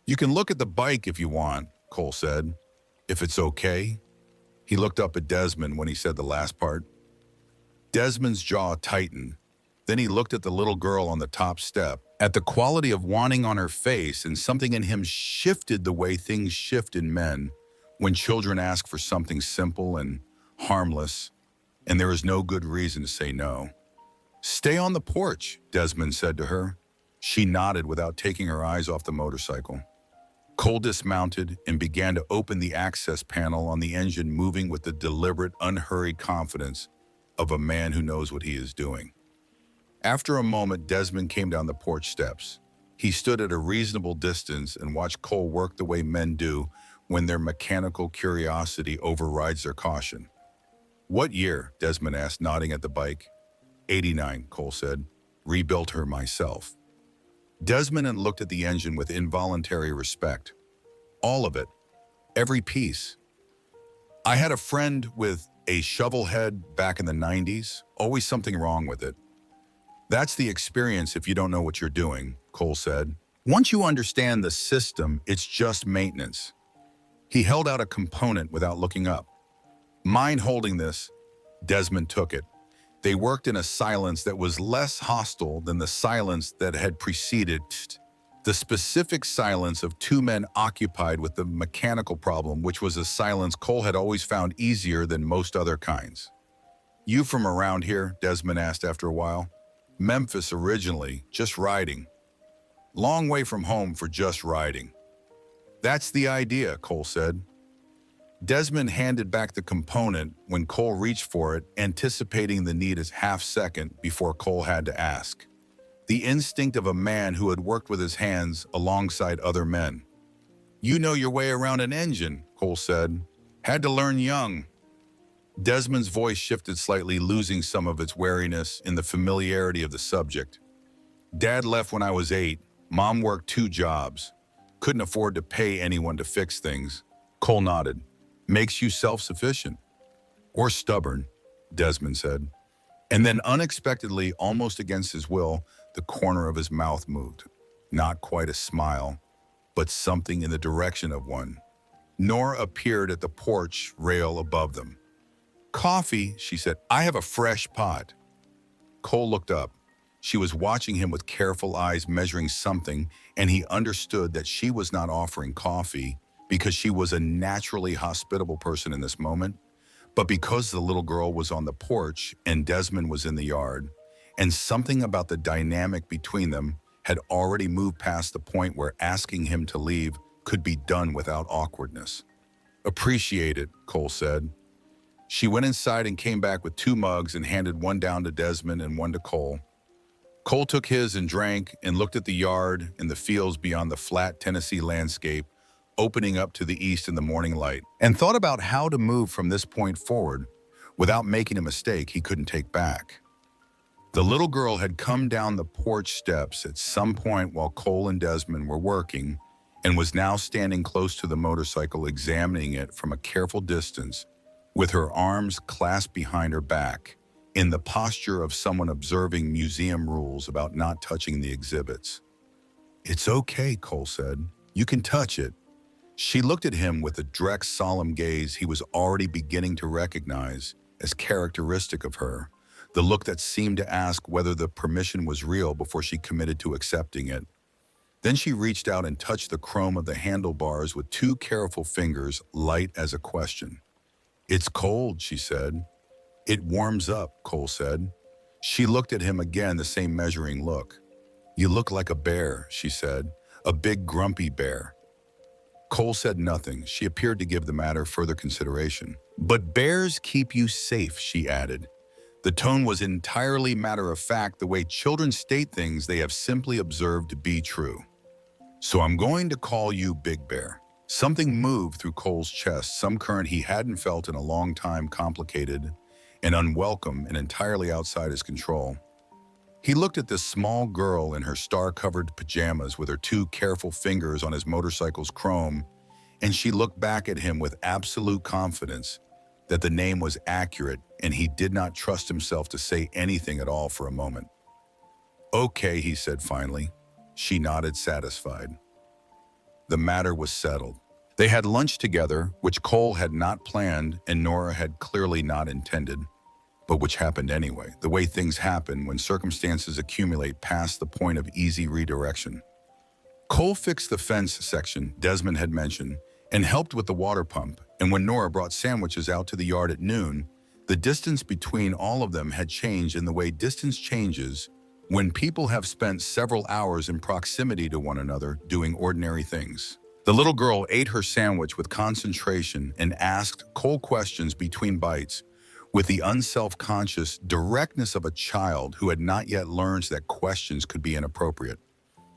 S1: "You can look at the bike if you want," Cole said. "If it's okay." He looked up at Desmond when he said the last part. Desmond's jaw tightened. Then he looked at the little girl on the top step, at the quality of wanting on her face, and something in him shifted the way things shift in men when children ask for something simple and harmless, and there is no good reason to say no. "Stay on the porch," Desmond said to her. She nodded without taking her eyes off the motorcycle. Cole dismounted and began to open the access panel on the engine, moving with the deliberate, unhurried confidence of a man who knows what he is doing. After a moment, Desmond came down the porch steps. He stood at a reasonable distance and watched Cole work the way men do when their mechanical curiosity overrides their caution. "What year?" Desmond asked, nodding at the bike. 89, Cole said. "Rebuilt her myself." Desmond looked at the engine with involuntary respect. All of it. Every piece. "I had a friend with a shovel head back in the 90s. Always something wrong with it." "That's the experience if you don't know what you're doing," Cole said. "Once you understand the system, it's just maintenance." He held out a component without looking up. "Mind holding this?" Desmond took it. They worked in a silence that was less hostile than the silence that had preceded, the specific silence of two men occupied with the mechanical problem, which was a silence Cole had always found easier than most other kinds. "You from around here?" Desmond asked after a while. "Memphis originally, just riding." "Long way from home for just riding." "That's the idea," Cole said. Desmond handed back the component when Cole reached for it, anticipating the need a half-second before Cole had to ask. The instinct of a man who had worked with his hands alongside other men. "You know your way around an engine," Cole said. "Had to learn young." Desmond's voice shifted slightly, losing some of its wariness in the familiarity of the subject. "Dad left when I was 8. Mom worked 2 jobs. Couldn't afford to pay anyone to fix things." Cole nodded. "Makes you self-sufficient." "Or stubborn," Desmond said. And then unexpectedly, almost against his will, the corner of his mouth moved. Not quite a smile, but something in the direction of one. Nora appeared at the porch rail above them. "Coffee," she said. "I have a fresh pot." Cole looked up. She was watching him with careful eyes, measuring something, and he understood that she was not offering coffee because she was a naturally hospitable person in this moment, but because the little girl was on the porch and Desmond was in the yard, and something about the dynamic between them had already moved past the point where asking him to leave could be done without awkwardness. "Appreciate it," Cole said. She went inside and came back with 2 mugs and handed one down to Desmond and one to Cole. Cole took his and drank and looked at the yard and the fields beyond the flat Tennessee landscape, opening up to the east in the morning light, and thought about how to move from this point forward without making a mistake he couldn't take back. The little girl had come down the porch steps at some point while Cole and Desmond were working and was now standing close to the motorcycle examining it from a careful distance with her arms clasped behind her back in the posture of someone observing museum rules about not touching the exhibits. "It's okay," Cole said. "You can touch it." She looked at him with a direct, solemn gaze he was already beginning to recognize as characteristic of her, the look that seemed to ask whether the permission was real before she committed to accepting it. Then she reached out and touched the chrome of the handlebars with two careful fingers, light as a question. "It's cold," she said. "It warms up," Cole said. She looked at him again, the same measuring look. "You look like a bear," she said, "a big grumpy bear." Cole said nothing. She appeared to give the matter further consideration. "But bears keep you safe," she added. The tone was entirely matter-of-fact, the way children state things they have simply observed to be true. "So I'm going to call you Big Bear." Something moved through Cole's chest, some current he hadn't felt in a long time, complicated and unwelcome and entirely outside his control. He looked at this small girl in her star-covered pajamas with her two careful fingers on his motorcycle's chrome, and she looked back at him with absolute confidence that the name was accurate, and he did not trust himself to say anything at all for a moment. "Okay," he said finally. She nodded, satisfied. The matter was settled. They had lunch together, which Cole had not planned and Nora had clearly not intended, but which happened anyway, the way things happen when circumstances accumulate past the point of easy redirection. Cole fixed the fence section Desmond had mentioned and helped with the water pump, and when Nora brought sandwiches out to the yard at noon, the distance between all of them had changed in the way distance changes when people have spent several hours in proximity to one another doing ordinary things. The little girl ate her sandwich with concentration and asked Cole questions between bites with the unself-conscious directness of a child who had not yet learned that questions could be inappropriate.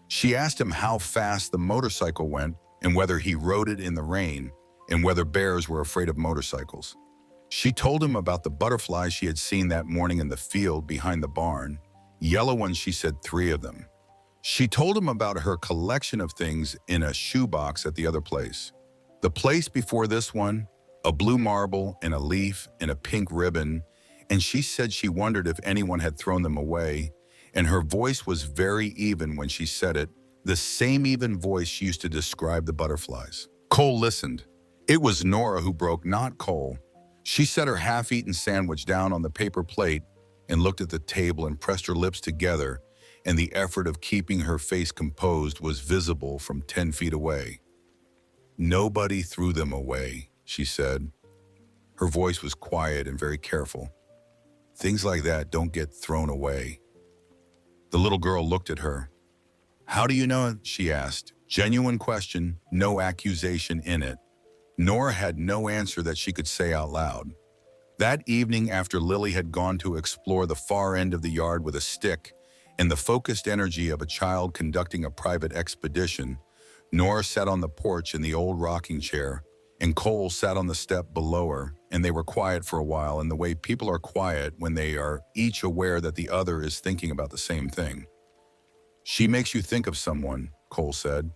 S1: She asked him how fast the motorcycle went and whether he rode it in the rain and whether bears were afraid of motorcycles. She told him about the butterflies she had seen that morning in the field behind the barn. Yellow ones, she said, 3 of them. She told him about her collection of things in a shoebox at the other place. The place before this one, a blue marble and a leaf and a pink ribbon, and she said she wondered if anyone had thrown them away, and her voice was very even when she said it, the same even voice she used to describe the butterflies. Cole listened. It was Nora who broke, not Cole. She set her half-eaten sandwich down on the paper plate and looked at the table and pressed her lips together, and the effort of keeping her face composed was visible from 10 feet away. "Nobody threw them away," she said. Her voice was quiet and very careful. "Things like that don't get thrown away." The little girl looked at her. "How do you know it?" she asked. Genuine question, no accusation in it. Nora had no answer that she could say out loud. That evening, after Lily had gone to explore the far end of the yard with a stick and the focused energy of a child conducting a private expedition, Nora sat on the porch in the old rocking chair, and Cole sat on the step below her, and they were quiet for a while in the way people are quiet when they are each aware that the other is thinking about the same thing. "She makes you think of someone," Cole said.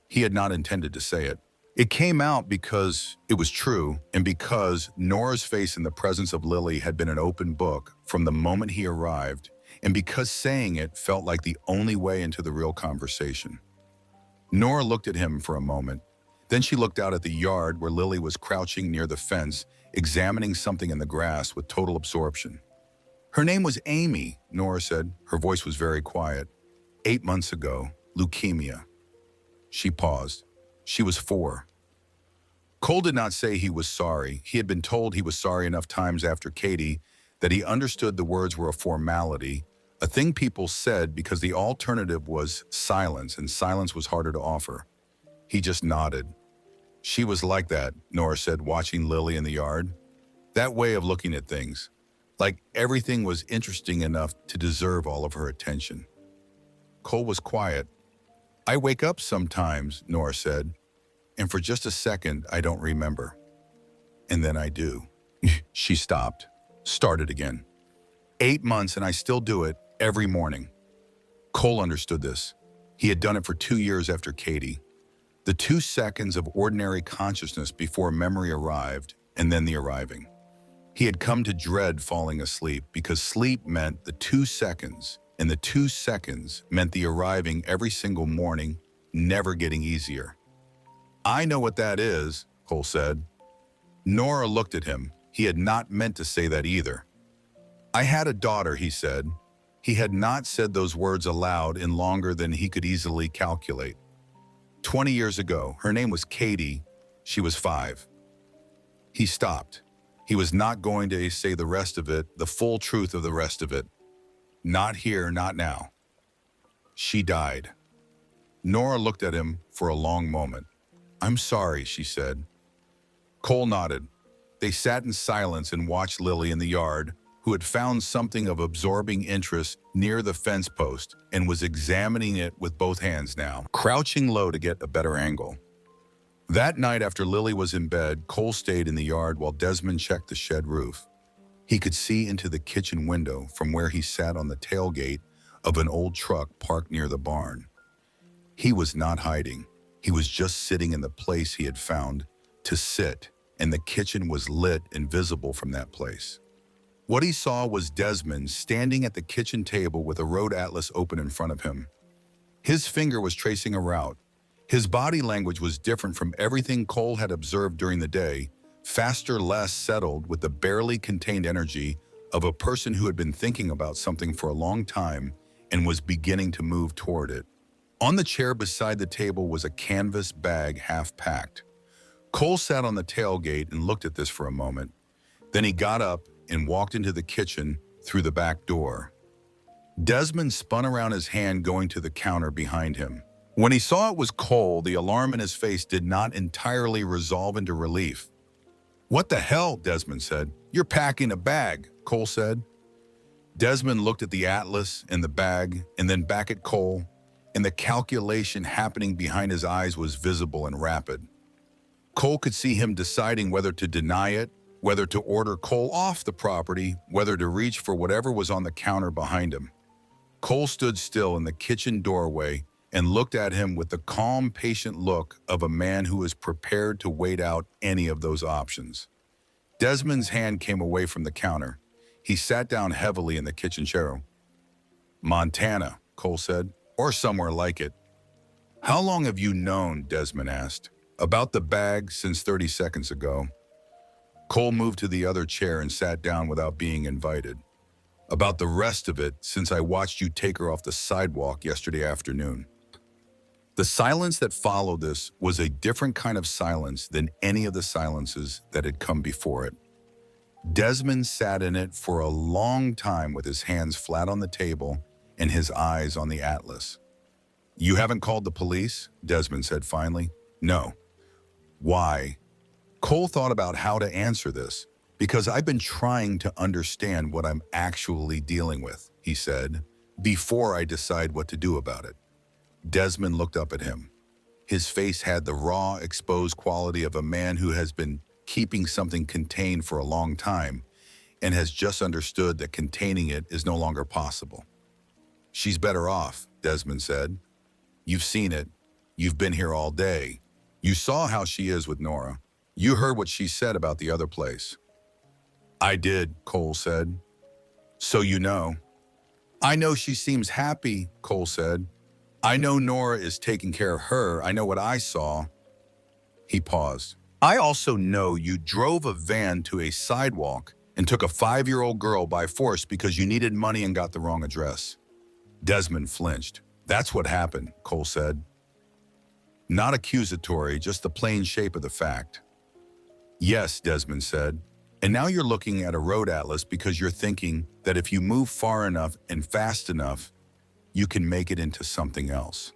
S1: He had not intended to say it. It came out because it was true, and because Nora's face in the presence of Lily had been an open book from the moment he arrived, and because saying it felt like the only way into the real conversation. Nora looked at him for a moment. Then she looked out at the yard where Lily was crouching near the fence, examining something in the grass with total absorption. "Her name was Amy," Nora said. Her voice was very quiet. 8 months ago, leukemia." She paused. She was 4. Cole did not say he was sorry. He had been told he was sorry enough times after Katie that he understood the words were a formality, a thing people said because the alternative was silence, and silence was harder to offer. He just nodded. "She was like that," Nora said, watching Lily in the yard. That way of looking at things, like everything was interesting enough to deserve all of her attention. Cole was quiet. "I wake up sometimes," Nora said, "and for just a second I don't remember. And then I do." She stopped, started again. 8 months and I still do it every morning. Cole understood this. He had done it for 2 years after Katie. The 2 seconds of ordinary consciousness before memory arrived, and then the arriving. He had come to dread falling asleep because sleep meant the 2 seconds, and the 2 seconds meant the arriving every single morning, never getting easier. "I know what that is," Cole said. Nora looked at him. He had not meant to say that either. "I had a daughter," he said. He had not said those words aloud in longer than he could easily calculate. 20 years ago, her name was Katie. She was 5. He stopped. He was not going to say the rest of it, the full truth of the rest of it. Not here, not now. She died. Nora looked at him for a long moment. "I'm sorry," she said. Cole nodded. They sat in silence and watched Lily in the yard, who had found something of absorbing interest near the fence post and was examining it with both hands now, crouching low to get a better angle. That night after Lily was in bed, Cole stayed in the yard while Desmond checked the shed roof. He could see into the kitchen window from where he sat on the tailgate of an old truck parked near the barn. He was not hiding. He was just sitting in the place he had found to sit, and the kitchen was lit and visible from that place. What he saw was Desmond standing at the kitchen table with a road atlas open in front of him. His finger was tracing a route. His body language was different from everything Cole had observed during the day, faster, less settled, with the barely contained energy of a person who had been thinking about something for a long time and was beginning to move toward it. On the chair beside the table was a canvas bag half-packed. Cole sat on the tailgate and looked at this for a moment. Then he got up and walked into the kitchen through the back door. Desmond spun around his hand going to the counter behind him. When he saw it was Cole, the alarm in his face did not entirely resolve into relief. "What the hell?" Desmond said. "You're packing a bag," Cole said. Desmond looked at the atlas and the bag and then back at Cole, and the calculation happening behind his eyes was visible and rapid. Cole could see him deciding whether to deny it, whether to order Cole off the property, whether to reach for whatever was on the counter behind him. Cole stood still in the kitchen doorway and looked at him with the calm, patient look of a man who is prepared to wait out any of those options. Desmond's hand came away from the counter. He sat down heavily in the kitchen chair. "Montana," Cole said, "or somewhere like it." "How long have you known," Desmond asked, "about the bag since 30 seconds ago?" Cole moved to the other chair and sat down without being invited. "About the rest of it since I watched you take her off the sidewalk yesterday afternoon." The silence that followed this was a different kind of silence than any of the silences that had come before it. Desmond sat in it for a long time with his hands flat on the table and his eyes on the atlas. "You haven't called the police?" Desmond said finally. "No." "Why?" Cole thought about how to answer this. "Because I've been trying to understand what I'm actually dealing with," he said, "before I decide what to do about it." Desmond looked up at him. His face had the raw, exposed quality of a man who has been keeping something contained for a long time and has just understood that containing it is no longer possible. "She's better off," Desmond said. "You've seen it. You've been here all day. You saw how she is with Nora. You heard what she said about the other place." "I did," Cole said. "So you know." "I know she seems happy," Cole said. "I know Nora is taking care of her. I know what I saw." He paused. "I also know you drove a van to a sidewalk and took a 5-year-old girl by force because you needed money and got the wrong address." Desmond flinched. "That's what happened," Cole said. Not accusatory, just the plain shape of the fact. "Yes," Desmond said. "And now you're looking at a road atlas because you're thinking that if you move far enough and fast enough, you can make it into something else."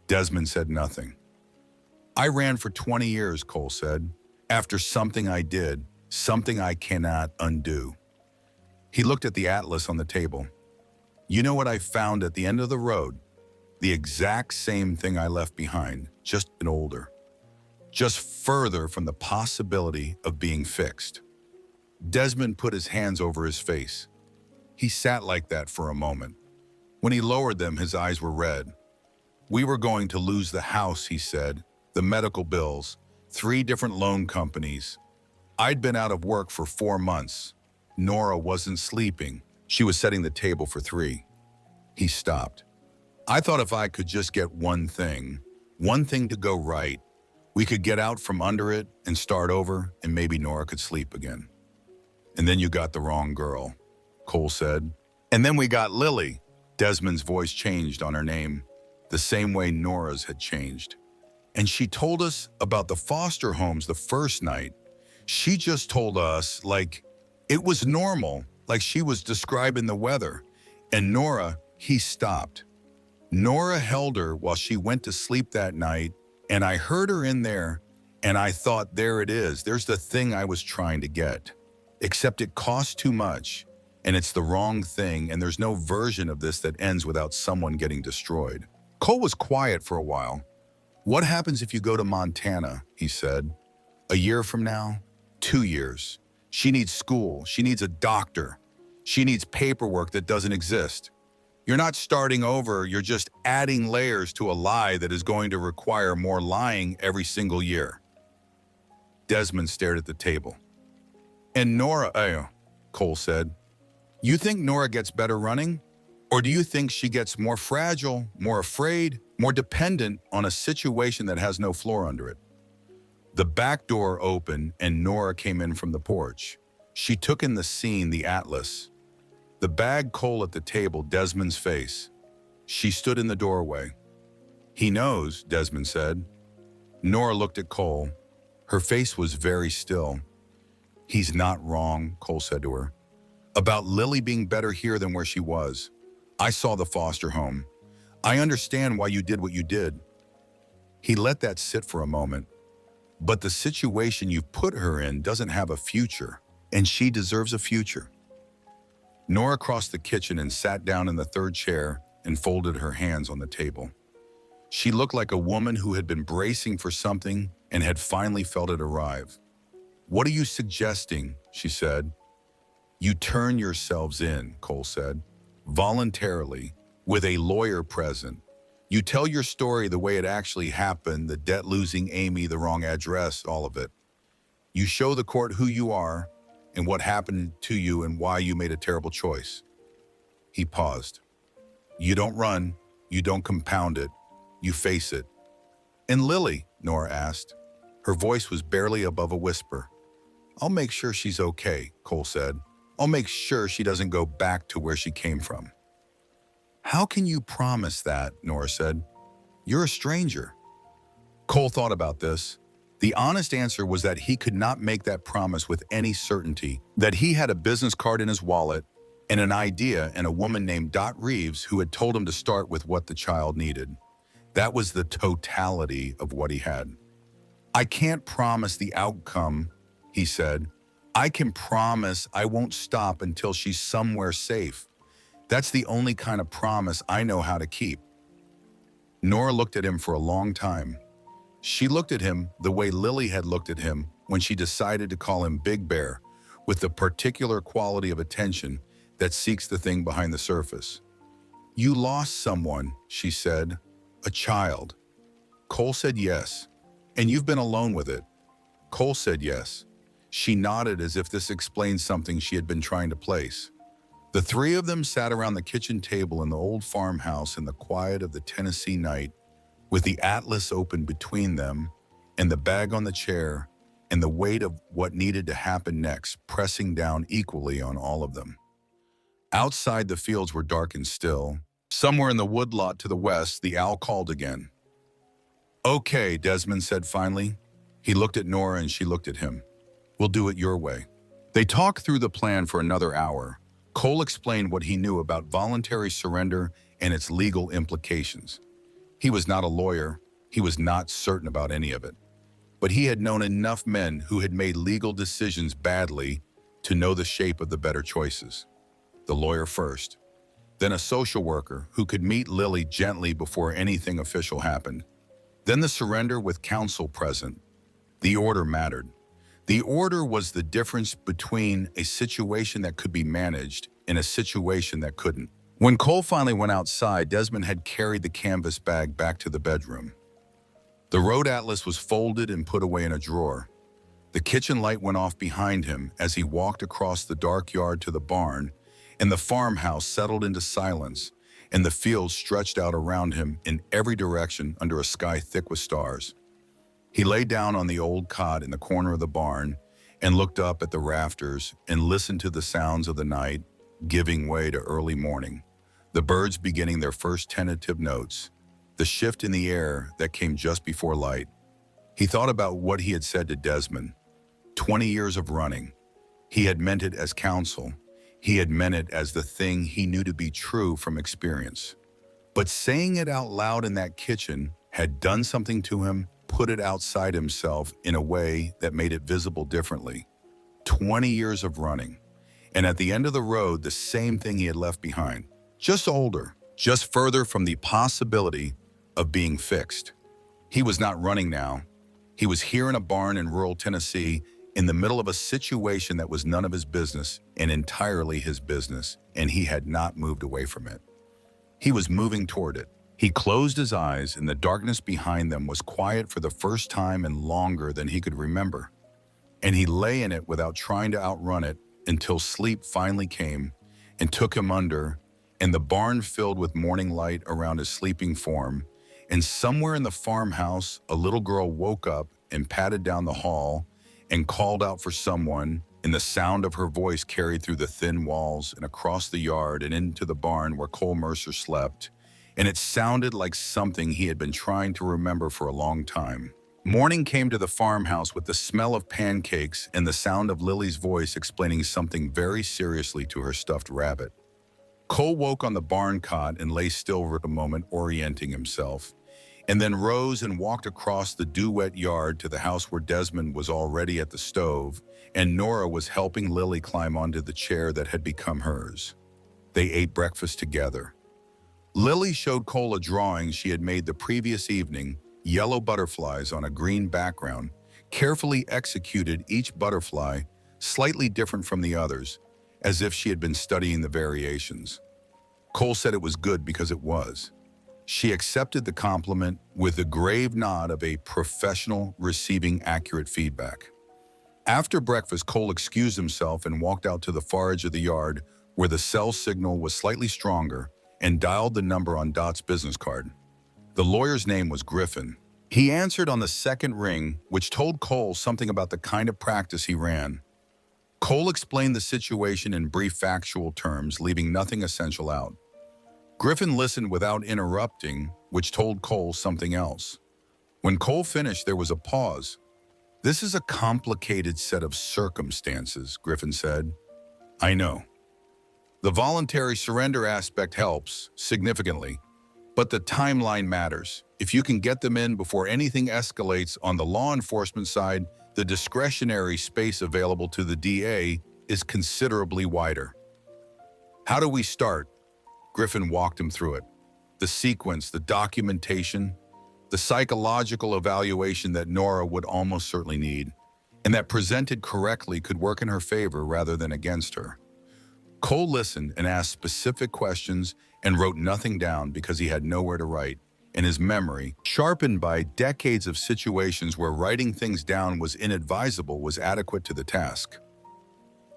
S1: Desmond said nothing. "I ran for 20 years, Cole said, after something I did, something I cannot undo." He looked at the atlas on the table. "You know what I found at the end of the road? The exact same thing I left behind, just an older. Just further from the possibility of being fixed." Desmond put his hands over his face. He sat like that for a moment. When he lowered them, his eyes were red. We were going to lose the house, he said, the medical bills, 3 different loan companies. I'd been out of work for 4 months. Nora wasn't sleeping. She was setting the table for 3. He stopped. I thought if I could just get one thing to go right, we could get out from under it and start over, and maybe Nora could sleep again. And then you got the wrong girl, Cole said. And then we got Lily. Desmond's voice changed on her name, the same way Nora's had changed. And she told us about the foster homes the first night. She just told us like it was normal, like she was describing the weather. And Nora, he stopped. Nora held her while she went to sleep that night, and I heard her in there, and I thought, there it is. There's the thing I was trying to get. Except it costs too much, and it's the wrong thing, and there's no version of this that ends without someone getting destroyed. Cole was quiet for a while. What happens if you go to Montana, he said. A year from now? 2 years. She needs school. She needs a doctor. She needs paperwork that doesn't exist. You're not starting over, you're just adding layers to a lie that is going to require more lying every single year. Desmond stared at the table. And Nora, Cole said, you think Nora gets better running? Or do you think she gets more fragile, more afraid, more dependent on a situation that has no floor under it? The back door opened and Nora came in from the porch. She took in the scene, the atlas. The bag, Cole at the table, Desmond's face. She stood in the doorway. He knows, Desmond said. Nora looked at Cole. Her face was very still. He's not wrong, Cole said to her. About Lily being better here than where she was. I saw the foster home. I understand why you did what you did. He let that sit for a moment. But the situation you've put her in doesn't have a future, and she deserves a future. Nora crossed the kitchen and sat down in the third chair and folded her hands on the table. She looked like a woman who had been bracing for something and had finally felt it arrive. What are you suggesting? She said. You turn yourselves in, Cole said, voluntarily, with a lawyer present. You tell your story the way it actually happened, the debt losing Amy, the wrong address, all of it. You show the court who you are and what happened to you and why you made a terrible choice. He paused. You don't run, you don't compound it, you face it. And Lily, Nora asked. Her voice was barely above a whisper. I'll make sure she's okay, Cole said. I'll make sure she doesn't go back to where she came from. How can you promise that? Nora said. You're a stranger. Cole thought about this. The honest answer was that he could not make that promise with any certainty, that he had a business card in his wallet and an idea and a woman named Dot Reeves who had told him to start with what the child needed. That was the totality of what he had. I can't promise the outcome, he said. I can promise I won't stop until she's somewhere safe. That's the only kind of promise I know how to keep. Nora looked at him for a long time. She looked at him the way Lily had looked at him when she decided to call him Big Bear, with the particular quality of attention that seeks the thing behind the surface. You lost someone, she said, a child. Cole said yes. And you've been alone with it. Cole said yes. She nodded as if this explained something she had been trying to place. The 3 of them sat around the kitchen table in the old farmhouse in the quiet of the Tennessee night, with the atlas open between them and the bag on the chair and the weight of what needed to happen next pressing down equally on all of them. Outside, the fields were dark and still. Somewhere in the woodlot to the west, the owl called again. Okay, Desmond said finally. He looked at Nora and she looked at him. We'll do it your way. They talked through the plan for another hour. Cole explained what he knew about voluntary surrender and its legal implications. He was not a lawyer. He was not certain about any of it. But he had known enough men who had made legal decisions badly to know the shape of the better choices. The lawyer first, then a social worker who could meet Lily gently before anything official happened. Then the surrender with counsel present. The order mattered. The order was the difference between a situation that could be managed in a situation that couldn't. When Cole finally went outside, Desmond had carried the canvas bag back to the bedroom. The road atlas was folded and put away in a drawer. The kitchen light went off behind him as he walked across the dark yard to the barn, and the farmhouse settled into silence, and the fields stretched out around him in every direction under a sky thick with stars. He lay down on the old cot in the corner of the barn and looked up at the rafters and listened to the sounds of the night giving way to early morning, the birds beginning their first tentative notes, the shift in the air that came just before light. He thought about what he had said to Desmond. 20 years of running. He had meant it as counsel. He had meant it as the thing he knew to be true from experience. But saying it out loud in that kitchen had done something to him, put it outside himself in a way that made it visible differently. 20 years of running. And at the end of the road, the same thing he had left behind. Just older, just further from the possibility of being fixed. He was not running now. He was here in a barn in rural Tennessee, in the middle of a situation that was none of his business and entirely his business, and he had not moved away from it. He was moving toward it. He closed his eyes, and the darkness behind them was quiet for the first time and longer than he could remember. And he lay in it without trying to outrun it until sleep finally came and took him under, and the barn filled with morning light around his sleeping form. And somewhere in the farmhouse, a little girl woke up and padded down the hall and called out for someone, and the sound of her voice carried through the thin walls and across the yard and into the barn where Cole Mercer slept, and it sounded like something he had been trying to remember for a long time. Morning came to the farmhouse with the smell of pancakes and the sound of Lily's voice explaining something very seriously to her stuffed rabbit. Cole woke on the barn cot and lay still for a moment, orienting himself, and then rose and walked across the dew-wet yard to the house where Desmond was already at the stove, and Nora was helping Lily climb onto the chair that had become hers. They ate breakfast together. Lily showed Cole a drawing she had made the previous evening, yellow butterflies on a green background, carefully executed, each butterfly slightly different from the others, as if she had been studying the variations. Cole said it was good because it was. She accepted the compliment with a grave nod of a professional receiving accurate feedback. After breakfast, Cole excused himself and walked out to the far edge of the yard where the cell signal was slightly stronger and dialed the number on Dot's business card. The lawyer's name was Griffin. He answered on the second ring, which told Cole something about the kind of practice he ran. Cole explained the situation in brief factual terms, leaving nothing essential out. Griffin listened without interrupting, which told Cole something else. When Cole finished, there was a pause. "This is a complicated set of circumstances," Griffin said. "I know. The voluntary surrender aspect helps significantly, but the timeline matters. If you can get them in before anything escalates on the law enforcement side, the discretionary space available to the DA is considerably wider." "How do we start?" Griffin walked him through it. The sequence, the documentation, the psychological evaluation that Nora would almost certainly need, and that presented correctly could work in her favor rather than against her. Cole listened and asked specific questions and wrote nothing down because he had nowhere to write, and his memory, sharpened by decades of situations where writing things down was inadvisable, was adequate to the task.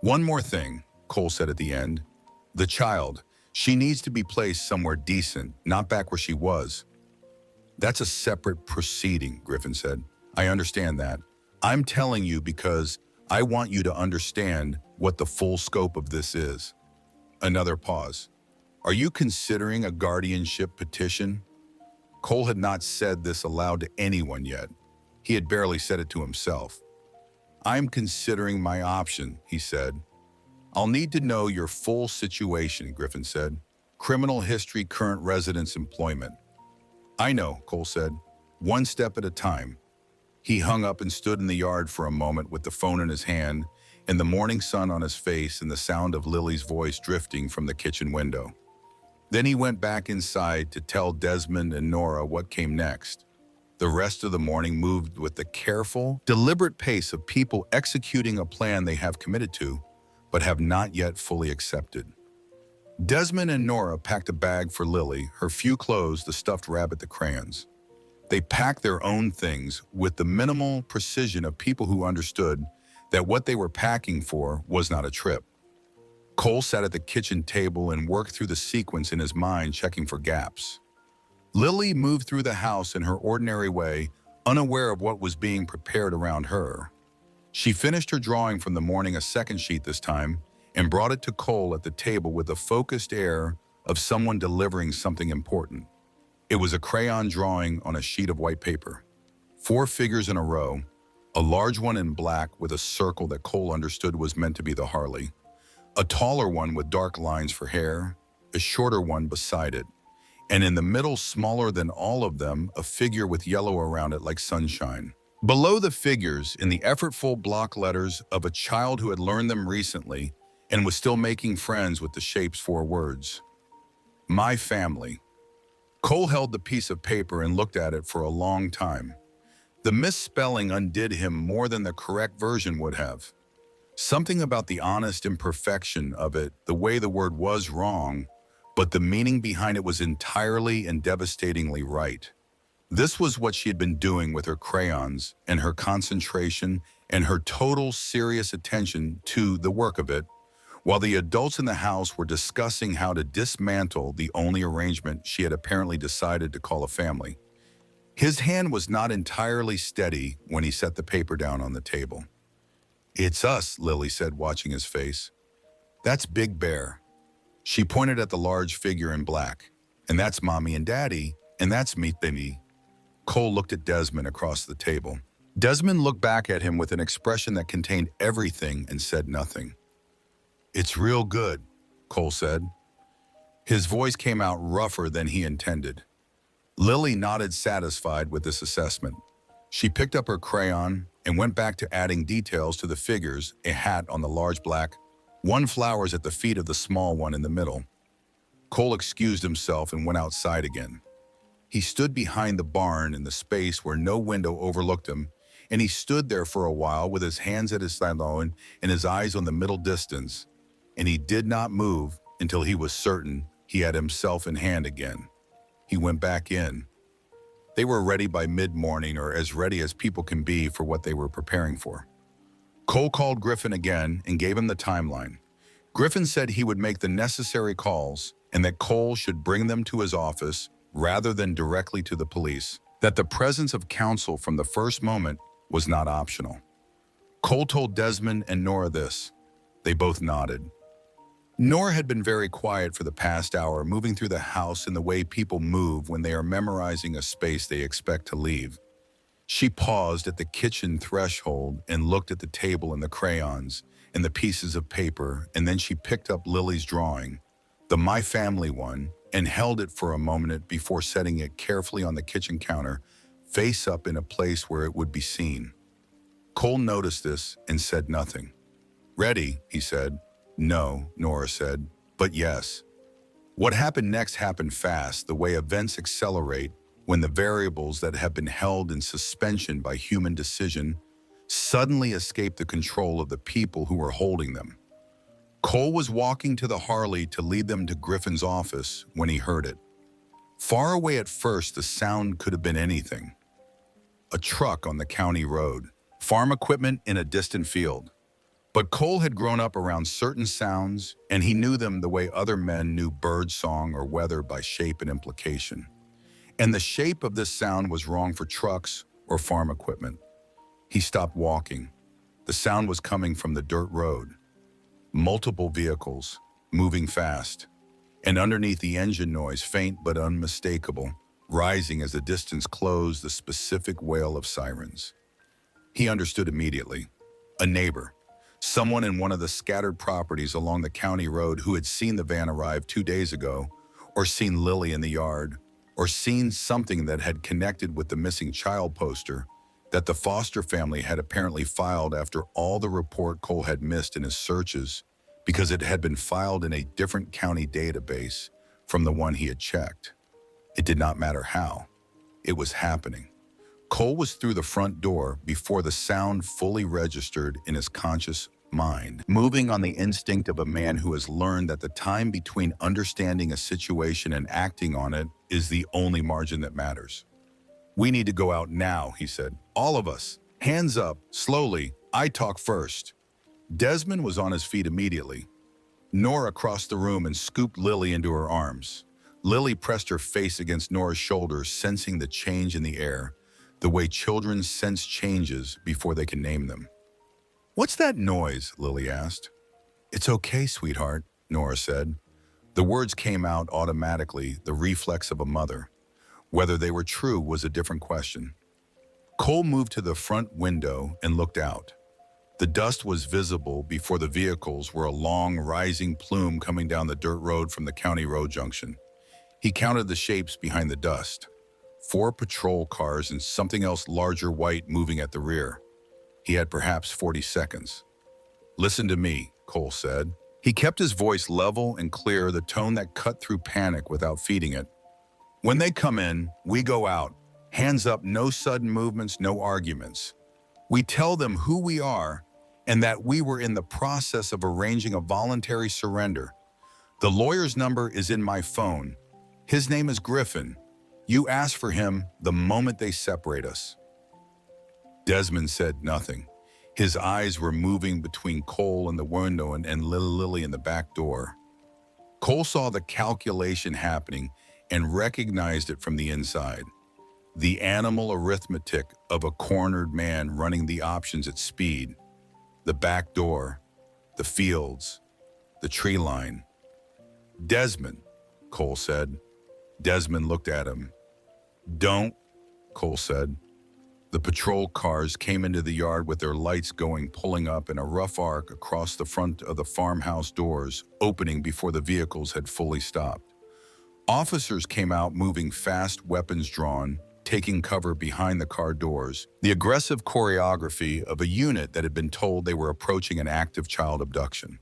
S1: "One more thing," Cole said at the end. "The child. She needs to be placed somewhere decent, not back where she was." "That's a separate proceeding," Griffin said. "I understand that. I'm telling you because I want you to understand what the full scope of this is." Another pause. "Are you considering a guardianship petition?" Cole had not said this aloud to anyone yet. He had barely said it to himself. "I'm considering my option," he said. "I'll need to know your full situation," Griffin said. "Criminal history, current residence, employment." "I know," Cole said. "One step at a time." He hung up and stood in the yard for a moment with the phone in his hand and the morning sun on his face and the sound of Lily's voice drifting from the kitchen window. Then he went back inside to tell Desmond and Nora what came next. The rest of the morning moved with the careful, deliberate pace of people executing a plan they have committed to, but have not yet fully accepted. Desmond and Nora packed a bag for Lily, her few clothes, the stuffed rabbit, the crayons. They packed their own things with the minimal precision of people who understood that what they were packing for was not a trip. Cole sat at the kitchen table and worked through the sequence in his mind, checking for gaps. Lily moved through the house in her ordinary way, unaware of what was being prepared around her. She finished her drawing from the morning, a second sheet this time, and brought it to Cole at the table with the focused air of someone delivering something important. It was a crayon drawing on a sheet of white paper. 4 figures in a row, a large one in black with a circle that Cole understood was meant to be the Harley, a taller one with dark lines for hair, a shorter one beside it, and in the middle, smaller than all of them, a figure with yellow around it like sunshine. Below the figures, in the effortful block letters of a child who had learned them recently and was still making friends with the shape's 4 words. My family. Cole held the piece of paper and looked at it for a long time. The misspelling undid him more than the correct version would have. Something about the honest imperfection of it, the way the word was wrong, but the meaning behind it was entirely and devastatingly right. This was what she had been doing with her crayons and her concentration and her total serious attention to the work of it, while the adults in the house were discussing how to dismantle the only arrangement she had apparently decided to call a family. His hand was not entirely steady when he set the paper down on the table. It's us, Lily said, watching his face. That's Big Bear. She pointed at the large figure in black. And that's Mommy and Daddy, and that's me, Timmy. Cole looked at Desmond across the table. Desmond looked back at him with an expression that contained everything and said nothing. It's real good, Cole said. His voice came out rougher than he intended. Lily nodded, satisfied with this assessment. She picked up her crayon and went back to adding details to the figures, a hat on the large black, 1 flowers at the feet of the small one in the middle. Cole excused himself and went outside again. He stood behind the barn in the space where no window overlooked him, and he stood there for a while with his hands at his side and his eyes on the middle distance, and he did not move until he was certain he had himself in hand again. He went back in. They were ready by mid-morning, or as ready as people can be for what they were preparing for. Cole called Griffin again and gave him the timeline. Griffin said he would make the necessary calls and that Cole should bring them to his office rather than directly to the police, that the presence of counsel from the first moment was not optional. Cole told Desmond and Nora this. They both nodded. Nora had been very quiet for the past hour, moving through the house in the way people move when they are memorizing a space they expect to leave. She paused at the kitchen threshold and looked at the table and the crayons and the pieces of paper, and then she picked up Lily's drawing, the My Family one, and held it for a moment before setting it carefully on the kitchen counter, face up in a place where it would be seen. Cole noticed this and said nothing. Ready, he said. No, Nora said, but yes. What happened next happened fast, the way events accelerate when the variables that have been held in suspension by human decision suddenly escape the control of the people who were holding them. Cole was walking to the Harley to lead them to Griffin's office when he heard it. Far away at first, the sound could have been anything. A truck on the county road, farm equipment in a distant field. But Cole had grown up around certain sounds, and he knew them the way other men knew bird song or weather by shape and implication. And the shape of this sound was wrong for trucks or farm equipment. He stopped walking. The sound was coming from the dirt road. Multiple vehicles, moving fast, and underneath the engine noise, faint but unmistakable, rising as the distance closed, the specific wail of sirens. He understood immediately. A neighbor. Someone in one of the scattered properties along the county road who had seen the van arrive 2 days ago, or seen Lily in the yard, or seen something that had connected with the missing child poster that the foster family had apparently filed after all the report Cole had missed in his searches because it had been filed in a different county database from the one he had checked. It did not matter how. It was happening. Cole was through the front door before the sound fully registered in his conscious mind, moving on the instinct of a man who has learned that the time between understanding a situation and acting on it is the only margin that matters. "We need to go out now," he said. "All of us. Hands up, slowly. I talk first." Desmond was on his feet immediately. Nora crossed the room and scooped Lily into her arms. Lily pressed her face against Nora's shoulder, sensing the change in the air, the way children sense changes before they can name them. "What's that noise?" Lily asked. "It's okay, sweetheart," Nora said. The words came out automatically, the reflex of a mother. Whether they were true was a different question. Cole moved to the front window and looked out. The dust was visible before the vehicles were a long, rising plume coming down the dirt road from the county road junction. He counted the shapes behind the dust. 4 patrol cars and something else larger white moving at the rear. He had perhaps 40 seconds. "Listen to me," Cole said. He kept his voice level and clear, the tone that cut through panic without feeding it. "When they come in, we go out. Hands up, no sudden movements, no arguments. We tell them who we are and that we were in the process of arranging a voluntary surrender. The lawyer's number is in my phone. His name is Griffin. You ask for him the moment they separate us." Desmond said nothing. His eyes were moving between Cole and the window and Lily in the back door. Cole saw the calculation happening and recognized it from the inside. The animal arithmetic of a cornered man running the options at speed. The back door, the fields, the tree line. "Desmond," Cole said. Desmond looked at him. "Don't," Cole said. The patrol cars came into the yard with their lights going, pulling up in a rough arc across the front of the farmhouse doors, opening before the vehicles had fully stopped. Officers came out moving fast, weapons drawn, taking cover behind the car doors, the aggressive choreography of a unit that had been told they were approaching an active child abduction.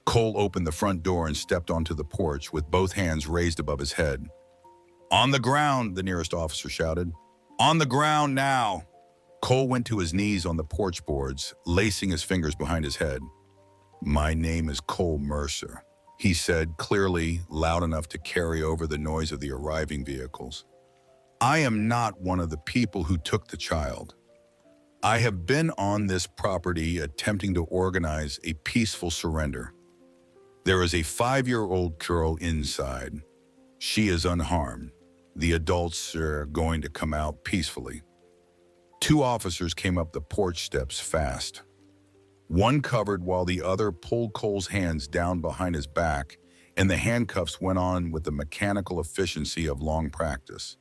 S1: Cole opened the front door and stepped onto the porch with both hands raised above his head. "On the ground," the nearest officer shouted. "On the ground now." Cole went to his knees on the porch boards, lacing his fingers behind his head. "My name is Cole Mercer," he said, clearly loud enough to carry over the noise of the arriving vehicles. "I am not one of the people who took the child. I have been on this property attempting to organize a peaceful surrender. There is a 5-year-old girl inside. She is unharmed. The adults are going to come out peacefully." 2 officers came up the porch steps fast. One covered while the other pulled Cole's hands down behind his back, and the handcuffs went on with the mechanical efficiency of long practice.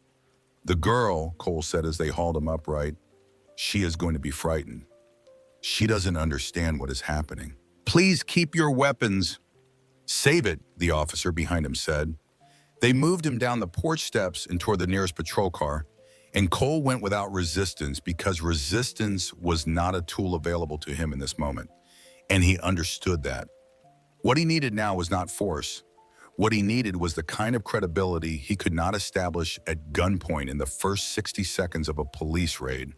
S1: "The girl," Cole said as they hauled him upright, "she is going to be frightened. She doesn't understand what is happening. Please keep your weapons." "Save it," the officer behind him said. They moved him down the porch steps and toward the nearest patrol car, and Cole went without resistance because resistance was not a tool available to him in this moment, and he understood that. What he needed now was not force. What he needed was the kind of credibility he could not establish at gunpoint in the first 60 seconds of a police raid.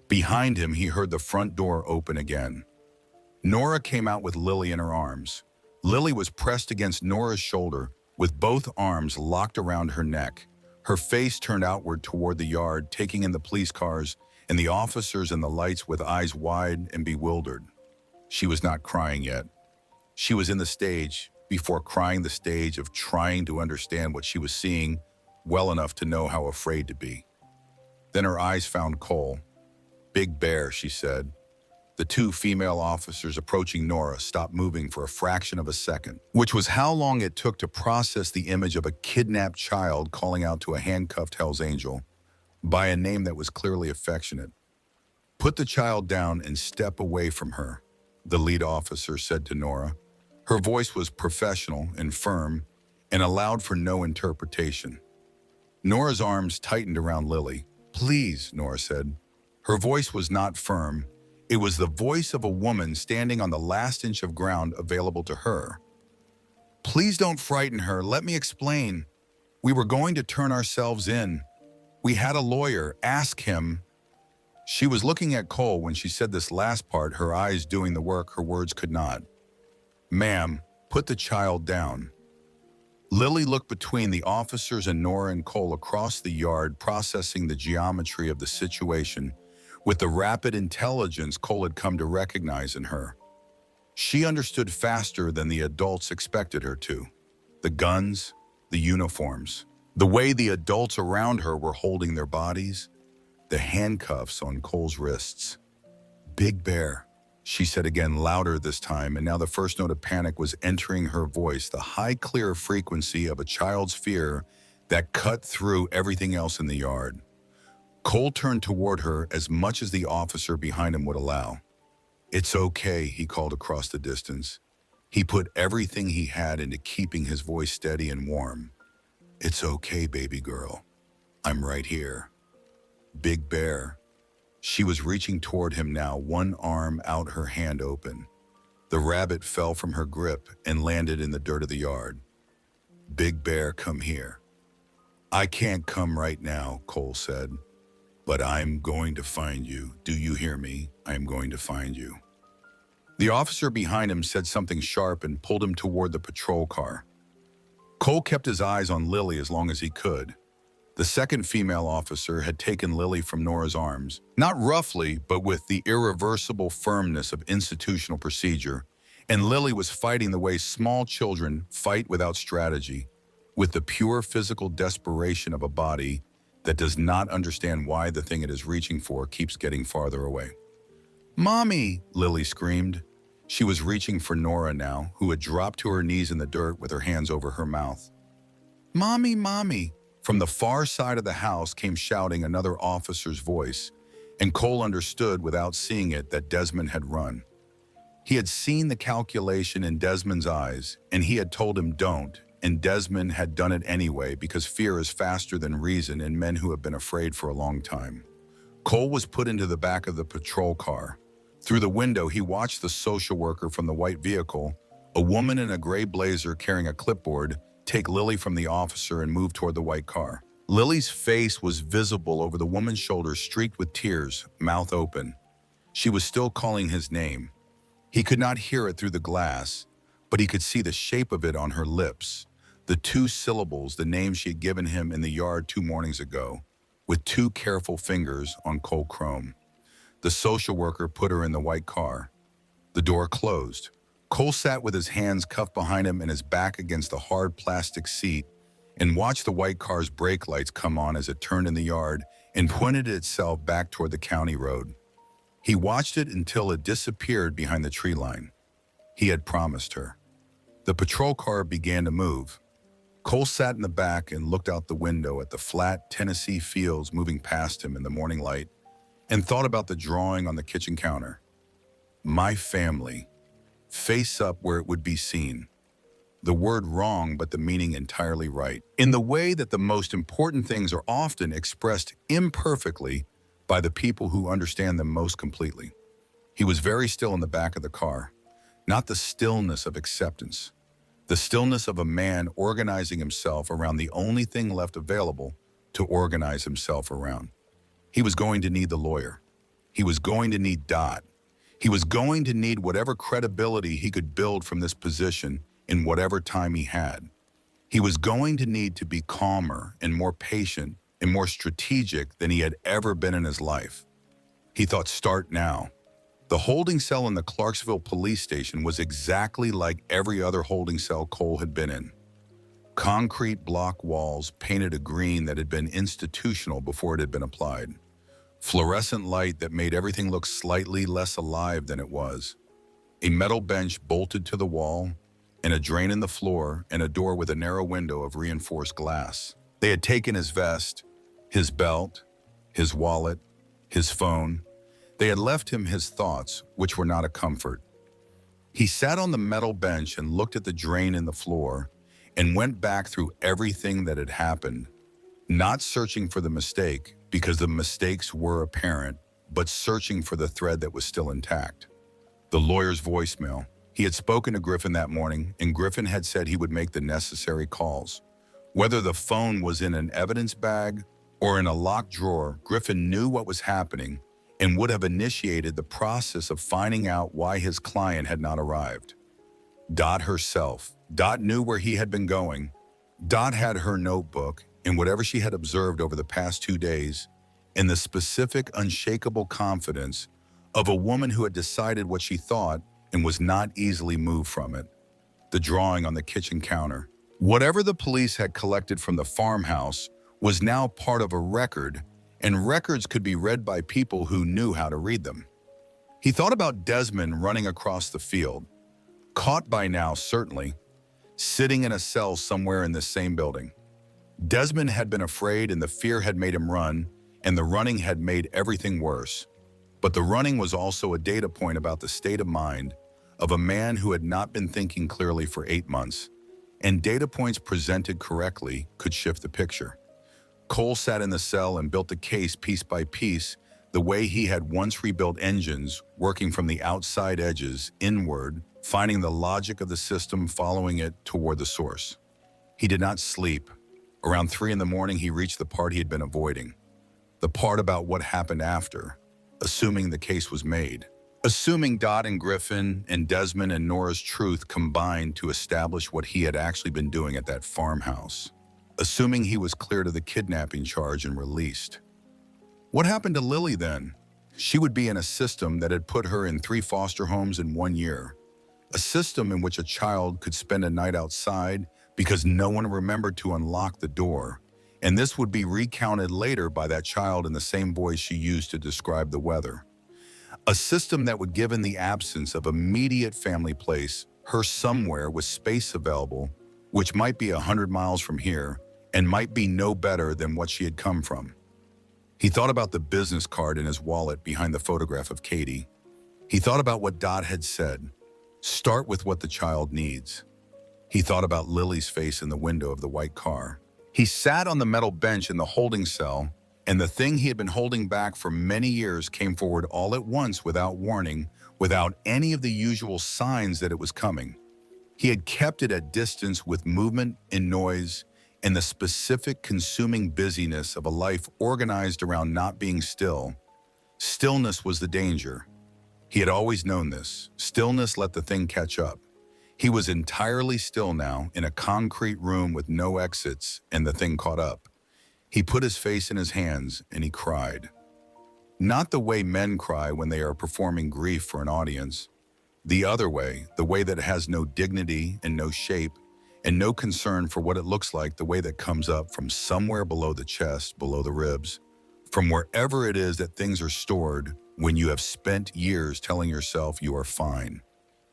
S1: Behind him, he heard the front door open again. Nora came out with Lily in her arms. Lily was pressed against Nora's shoulder, with both arms locked around her neck. Her face turned outward toward the yard, taking in the police cars and the officers and the lights with eyes wide and bewildered. She was not crying yet. She was in the stage, before crying the stage of trying to understand what she was seeing well enough to know how afraid to be. Then her eyes found Cole. "Big Bear," she said. The 2 female officers approaching Nora stopped moving for a fraction of a second, which was how long it took to process the image of a kidnapped child calling out to a handcuffed Hell's Angel by a name that was clearly affectionate. "Put the child down and step away from her," the lead officer said to Nora. Her voice was professional and firm and allowed for no interpretation. Nora's arms tightened around Lily. "Please," Nora said. Her voice was not firm. It was the voice of a woman standing on the last inch of ground available to her. "Please don't frighten her. Let me explain. We were going to turn ourselves in. We had a lawyer. Ask him." She was looking at Cole when she said this last part, her eyes doing the work her words could not. "Ma'am, put the child down." Lily looked between the officers and Nora and Cole across the yard, processing the geometry of the situation with the rapid intelligence Cole had come to recognize in her. She understood faster than the adults expected her to. The guns, the uniforms, the way the adults around her were holding their bodies, the handcuffs on Cole's wrists. "Big Bear," she said again, louder this time, and now the first note of panic was entering her voice, the high, clear frequency of a child's fear that cut through everything else in the yard. Cole turned toward her as much as the officer behind him would allow. "It's okay," he called across the distance. He put everything he had into keeping his voice steady and warm. "It's okay, baby girl. I'm right here." Big Bear. She was reaching toward him now, one arm out, her hand open. The rabbit fell from her grip and landed in the dirt of the yard. "Big Bear, come here." "I can't come right now," Cole said, "but I'm going to find you. Do you hear me? I'm going to find you." The officer behind him said something sharp and pulled him toward the patrol car. Cole kept his eyes on Lily as long as he could. The second female officer had taken Lily from Nora's arms, not roughly, but with the irreversible firmness of institutional procedure, and Lily was fighting the way small children fight without strategy, with the pure physical desperation of a body that does not understand why the thing it is reaching for keeps getting farther away. "Mommy!" Lily screamed. She was reaching for Nora now, who had dropped to her knees in the dirt with her hands over her mouth. "Mommy, Mommy!" From the far side of the house came shouting another officer's voice, and Cole understood without seeing it that Desmond had run. He had seen the calculation in Desmond's eyes, and he had told him don't, and Desmond had done it anyway because fear is faster than reason in men who have been afraid for a long time. Cole was put into the back of the patrol car. Through the window, he watched the social worker from the white vehicle, a woman in a gray blazer carrying a clipboard, take Lily from the officer and move toward the white car. Lily's face was visible over the woman's shoulders, streaked with tears, mouth open. She was still calling his name. He could not hear it through the glass, but he could see the shape of it on her lips, the two syllables, the name she had given him in the yard 2 mornings ago, with 2 careful fingers on cold chrome. The social worker put her in the white car. The door closed. Cole sat with his hands cuffed behind him and his back against the hard plastic seat and watched the white car's brake lights come on as it turned in the yard and pointed itself back toward the county road. He watched it until it disappeared behind the tree line. He had promised her. The patrol car began to move. Cole sat in the back and looked out the window at the flat Tennessee fields moving past him in the morning light and thought about the drawing on the kitchen counter. "My family. Face up where it would be seen." The word wrong, but the meaning entirely right. In the way that the most important things are often expressed imperfectly by the people who understand them most completely. He was very still in the back of the car, not the stillness of acceptance, the stillness of a man organizing himself around the only thing left available to organize himself around. He was going to need the lawyer. He was going to need Dot. He was going to need whatever credibility he could build from this position in whatever time he had. He was going to need to be calmer and more patient and more strategic than he had ever been in his life. He thought, start now. The holding cell in the Clarksville police station was exactly like every other holding cell Cole had been in. Concrete block walls painted a green that had been institutional before it had been applied. Fluorescent light that made everything look slightly less alive than it was. A metal bench bolted to the wall, and a drain in the floor, and a door with a narrow window of reinforced glass. They had taken his vest, his belt, his wallet, his phone. They had left him his thoughts, which were not a comfort. He sat on the metal bench and looked at the drain in the floor and went back through everything that had happened, not searching for the mistake, because the mistakes were apparent, but searching for the thread that was still intact. The lawyer's voicemail. He had spoken to Griffin that morning, and Griffin had said he would make the necessary calls. Whether the phone was in an evidence bag or in a locked drawer, Griffin knew what was happening, and would have initiated the process of finding out why his client had not arrived. Dot herself. Dot knew where he had been going. Dot had her notebook and whatever she had observed over the past 2 days, and the specific, unshakable confidence of a woman who had decided what she thought and was not easily moved from it. The drawing on the kitchen counter. Whatever the police had collected from the farmhouse was now part of a record, and records could be read by people who knew how to read them. He thought about Desmond running across the field, caught by now certainly, sitting in a cell somewhere in this same building. Desmond had been afraid and the fear had made him run, and the running had made everything worse. But the running was also a data point about the state of mind of a man who had not been thinking clearly for 8 months, and data points presented correctly could shift the picture. Cole sat in the cell and built the case piece by piece, the way he had once rebuilt engines, working from the outside edges inward, finding the logic of the system, following it toward the source. He did not sleep. Around 3 in the morning, he reached the part he had been avoiding. The part about what happened after, assuming the case was made. Assuming Dot and Griffin and Desmond and Nora's truth combined to establish what he had actually been doing at that farmhouse. Assuming he was cleared of the kidnapping charge and released. What happened to Lily then? She would be in a system that had put her in 3 foster homes in 1 year. A system in which a child could spend a night outside because no one remembered to unlock the door. And this would be recounted later by that child in the same voice she used to describe the weather. A system that would give, in the absence of immediate family place, her somewhere with space available, which might be 100 miles from here, and might be no better than what she had come from. He thought about the business card in his wallet behind the photograph of Katie. He thought about what Dot had said. Start with what the child needs. He thought about Lily's face in the window of the white car. He sat on the metal bench in the holding cell, and the thing he had been holding back for many years came forward all at once without warning, without any of the usual signs that it was coming. He had kept it at distance with movement and noise and the specific consuming busyness of a life organized around not being still. Stillness was the danger. He had always known this. Stillness let the thing catch up. He was entirely still now, in a concrete room with no exits, and the thing caught up. He put his face in his hands and he cried. Not the way men cry when they are performing grief for an audience. The other way, the way that has no dignity and no shape, and no concern for what it looks like, the way that comes up from somewhere below the chest, below the ribs, from wherever it is that things are stored when you have spent years telling yourself you are fine.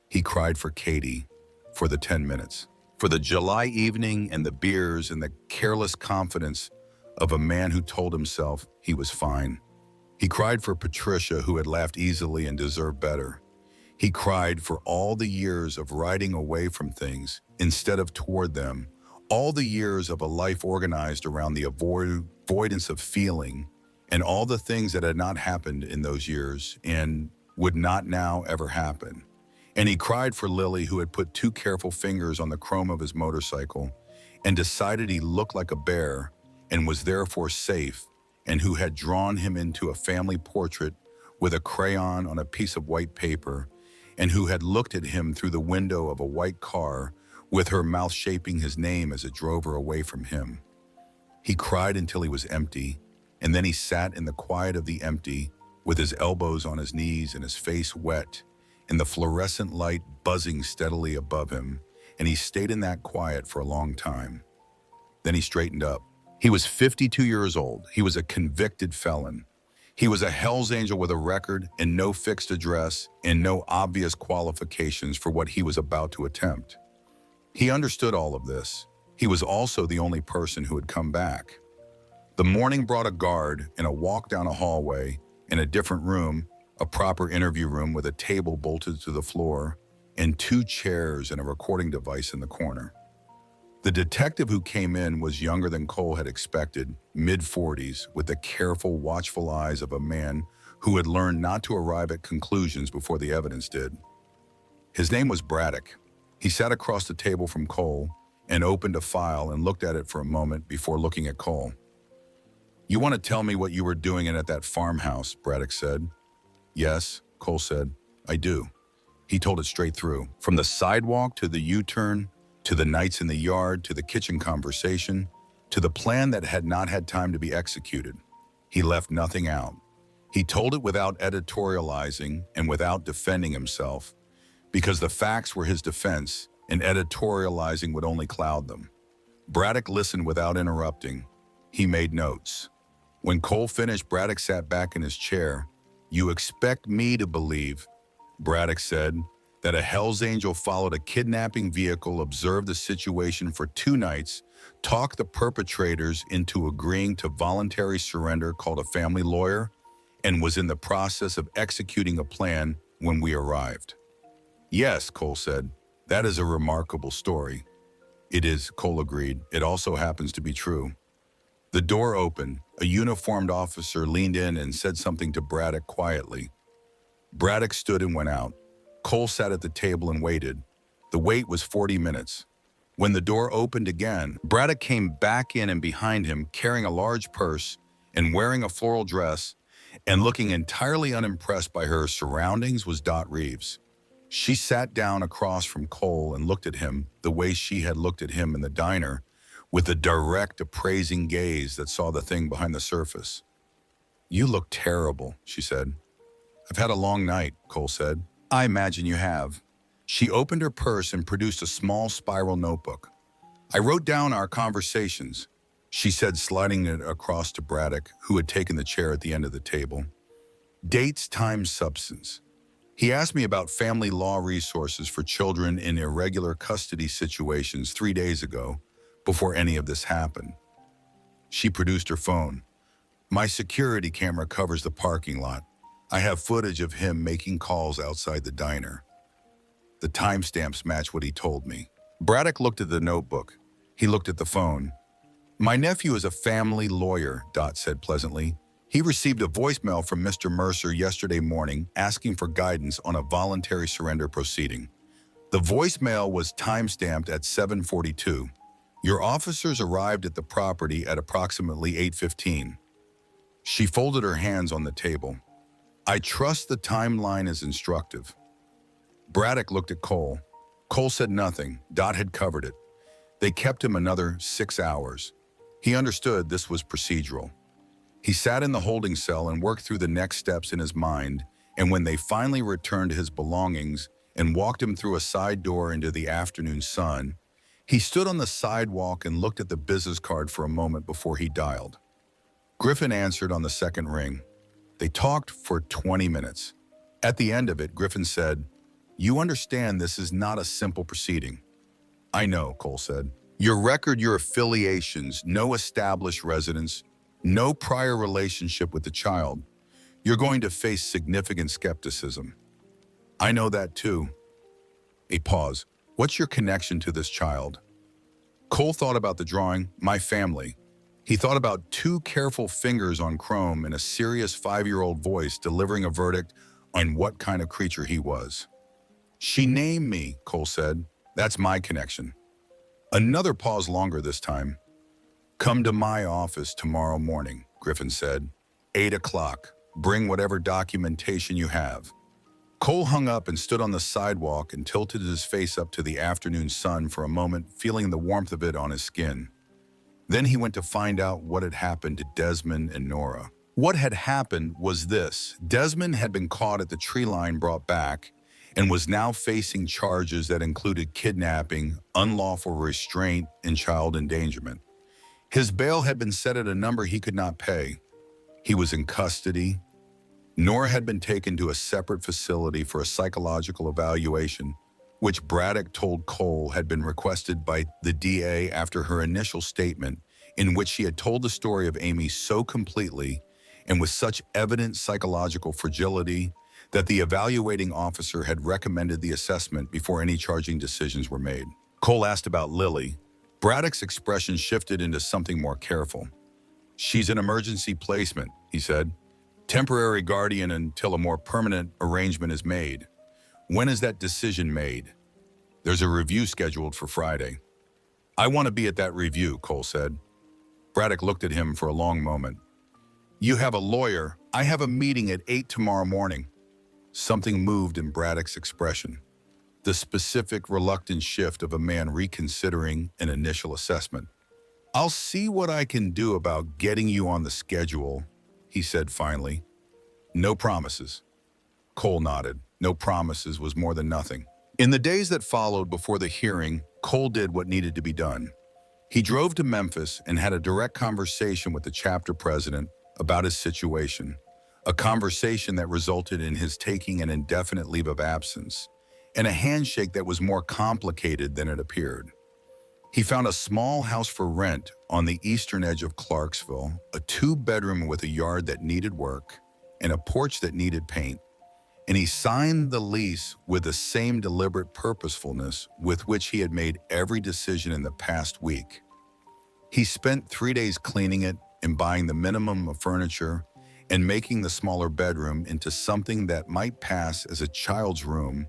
S1: He cried for Katie, for the 10 minutes, for the July evening and the beers and the careless confidence of a man who told himself he was fine. He cried for Patricia, who had laughed easily and deserved better. He cried for all the years of riding away from things instead of toward them, all the years of a life organized around the avoidance of feeling, and all the things that had not happened in those years and would not now ever happen. And he cried for Lily, who had put 2 careful fingers on the chrome of his motorcycle and decided he looked like a bear and was therefore safe, and who had drawn him into a family portrait with a crayon on a piece of white paper, and who had looked at him through the window of a white car with her mouth shaping his name as it drove her away from him. He cried until he was empty, and then he sat in the quiet of the empty with his elbows on his knees and his face wet and the fluorescent light buzzing steadily above him, and he stayed in that quiet for a long time. Then he straightened up. He was 52 years old. He was a convicted felon. He was a Hell's Angel with a record and no fixed address and no obvious qualifications for what he was about to attempt. He understood all of this. He was also the only person who had come back. The morning brought a guard and a walk down a hallway, in a different room, a proper interview room with a table bolted to the floor, and 2 chairs and a recording device in the corner. The detective who came in was younger than Cole had expected, mid-40s, with the careful, watchful eyes of a man who had learned not to arrive at conclusions before the evidence did. His name was Braddock. He sat across the table from Cole and opened a file and looked at it for a moment before looking at Cole. "You want to tell me what you were doing in at that farmhouse," Braddock said. Yes, Cole said. I do. He told it straight through. From the sidewalk to the U-turn, to the nights in the yard, to the kitchen conversation, to the plan that had not had time to be executed. He left nothing out. He told it without editorializing and without defending himself, because the facts were his defense, and editorializing would only cloud them. Braddock listened without interrupting. He made notes. When Cole finished, Braddock sat back in his chair. You expect me to believe, Braddock said, that a Hell's Angel followed a kidnapping vehicle, observed the situation for 2 nights, talked the perpetrators into agreeing to voluntary surrender, called a family lawyer, and was in the process of executing a plan when we arrived. Yes, Cole said, that is a remarkable story. It is, Cole agreed. It also happens to be true. The door opened. A uniformed officer leaned in and said something to Braddock quietly. Braddock stood and went out. Cole sat at the table and waited. The wait was 40 minutes. When the door opened again, Braddock came back in, and behind him, carrying a large purse and wearing a floral dress and looking entirely unimpressed by her surroundings, was Dot Reeves. She sat down across from Cole and looked at him the way she had looked at him in the diner, with a direct, appraising gaze that saw the thing behind the surface. You look terrible, she said. I've had a long night, Cole said. I imagine you have. She opened her purse and produced a small spiral notebook. I wrote down our conversations, she said, sliding it across to Braddock, who had taken the chair at the end of the table. Dates, time, substance. He asked me about family law resources for children in irregular custody situations 3 days ago, before any of this happened. She produced her phone. My security camera covers the parking lot. I have footage of him making calls outside the diner. The timestamps match what he told me. Braddock looked at the notebook. He looked at the phone. My nephew is a family lawyer, Dot said pleasantly. He received a voicemail from Mr. Mercer yesterday morning asking for guidance on a voluntary surrender proceeding. The voicemail was timestamped at 7:42. Your officers arrived at the property at approximately 8:15. She folded her hands on the table. I trust the timeline is instructive. Braddock looked at Cole. Cole said nothing. Dot had covered it. They kept him another 6 hours. He understood this was procedural. He sat in the holding cell and worked through the next steps in his mind, and when they finally returned his belongings and walked him through a side door into the afternoon sun, he stood on the sidewalk and looked at the business card for a moment before he dialed. Griffin answered on the second ring. They talked for 20 minutes. At the end of it, Griffin said, You understand this is not a simple proceeding. I know, Cole said. Your record, your affiliations, no established residence, no prior relationship with the child. You're going to face significant skepticism. I know that too. A pause. What's your connection to this child? Cole thought about the drawing, my family. He thought about 2 careful fingers on chrome and a serious 5-year-old voice delivering a verdict on what kind of creature he was. She named me, Cole said. That's my connection. Another pause, longer this time. Come to my office tomorrow morning, Griffin said. 8 o'clock. Bring whatever documentation you have. Cole hung up and stood on the sidewalk and tilted his face up to the afternoon sun for a moment, feeling the warmth of it on his skin. Then he went to find out what had happened to Desmond and Nora. What had happened was this. Desmond had been caught at the tree line, brought back, and was now facing charges that included kidnapping, unlawful restraint, and child endangerment. His bail had been set at a number he could not pay. He was in custody. Nora had been taken to a separate facility for a psychological evaluation, which Braddock told Cole had been requested by the DA after her initial statement, in which she had told the story of Amy so completely and with such evident psychological fragility that the evaluating officer had recommended the assessment before any charging decisions were made. Cole asked about Lily. Braddock's expression shifted into something more careful. She's an emergency placement, he said. Temporary guardian until a more permanent arrangement is made. When is that decision made? There's a review scheduled for Friday. I want to be at that review, Cole said. Braddock looked at him for a long moment. You have a lawyer. I have a meeting at 8 tomorrow morning. Something moved in Braddock's expression, the specific, reluctant shift of a man reconsidering an initial assessment. "I'll see what I can do about getting you on the schedule," he said finally. "No promises." Cole nodded. No promises was more than nothing. In the days that followed before the hearing, Cole did what needed to be done. He drove to Memphis and had a direct conversation with the chapter president about his situation, a conversation that resulted in his taking an indefinite leave of absence, and a handshake that was more complicated than it appeared. He found a small house for rent on the eastern edge of Clarksville, a two-bedroom with a yard that needed work and a porch that needed paint, and he signed the lease with the same deliberate purposefulness with which he had made every decision in the past week. He spent 3 days cleaning it and buying the minimum of furniture and making the smaller bedroom into something that might pass as a child's room,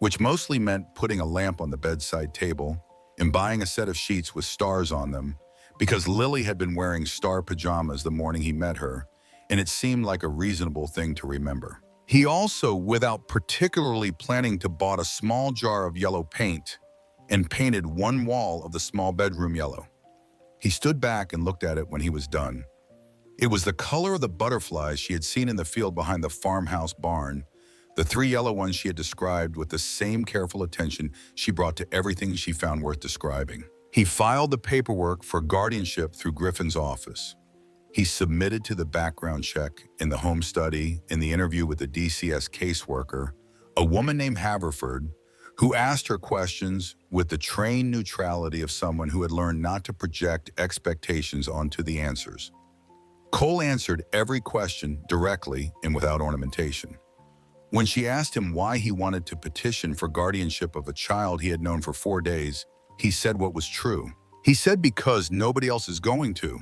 S1: which mostly meant putting a lamp on the bedside table and buying a set of sheets with stars on them because Lily had been wearing star pajamas the morning he met her, and it seemed like a reasonable thing to remember. He also, without particularly planning to, bought a small jar of yellow paint and painted one wall of the small bedroom yellow. He stood back and looked at it when he was done. It was the color of the butterflies she had seen in the field behind the farmhouse barn, the 3 yellow ones she had described with the same careful attention she brought to everything she found worth describing. He filed the paperwork for guardianship through Griffin's office. He submitted to the background check, in the home study, in the interview with the DCS caseworker, a woman named Haverford, who asked her questions with the trained neutrality of someone who had learned not to project expectations onto the answers. Cole answered every question directly and without ornamentation. When she asked him why he wanted to petition for guardianship of a child he had known for 4 days, he said what was true. He said because nobody else is going to.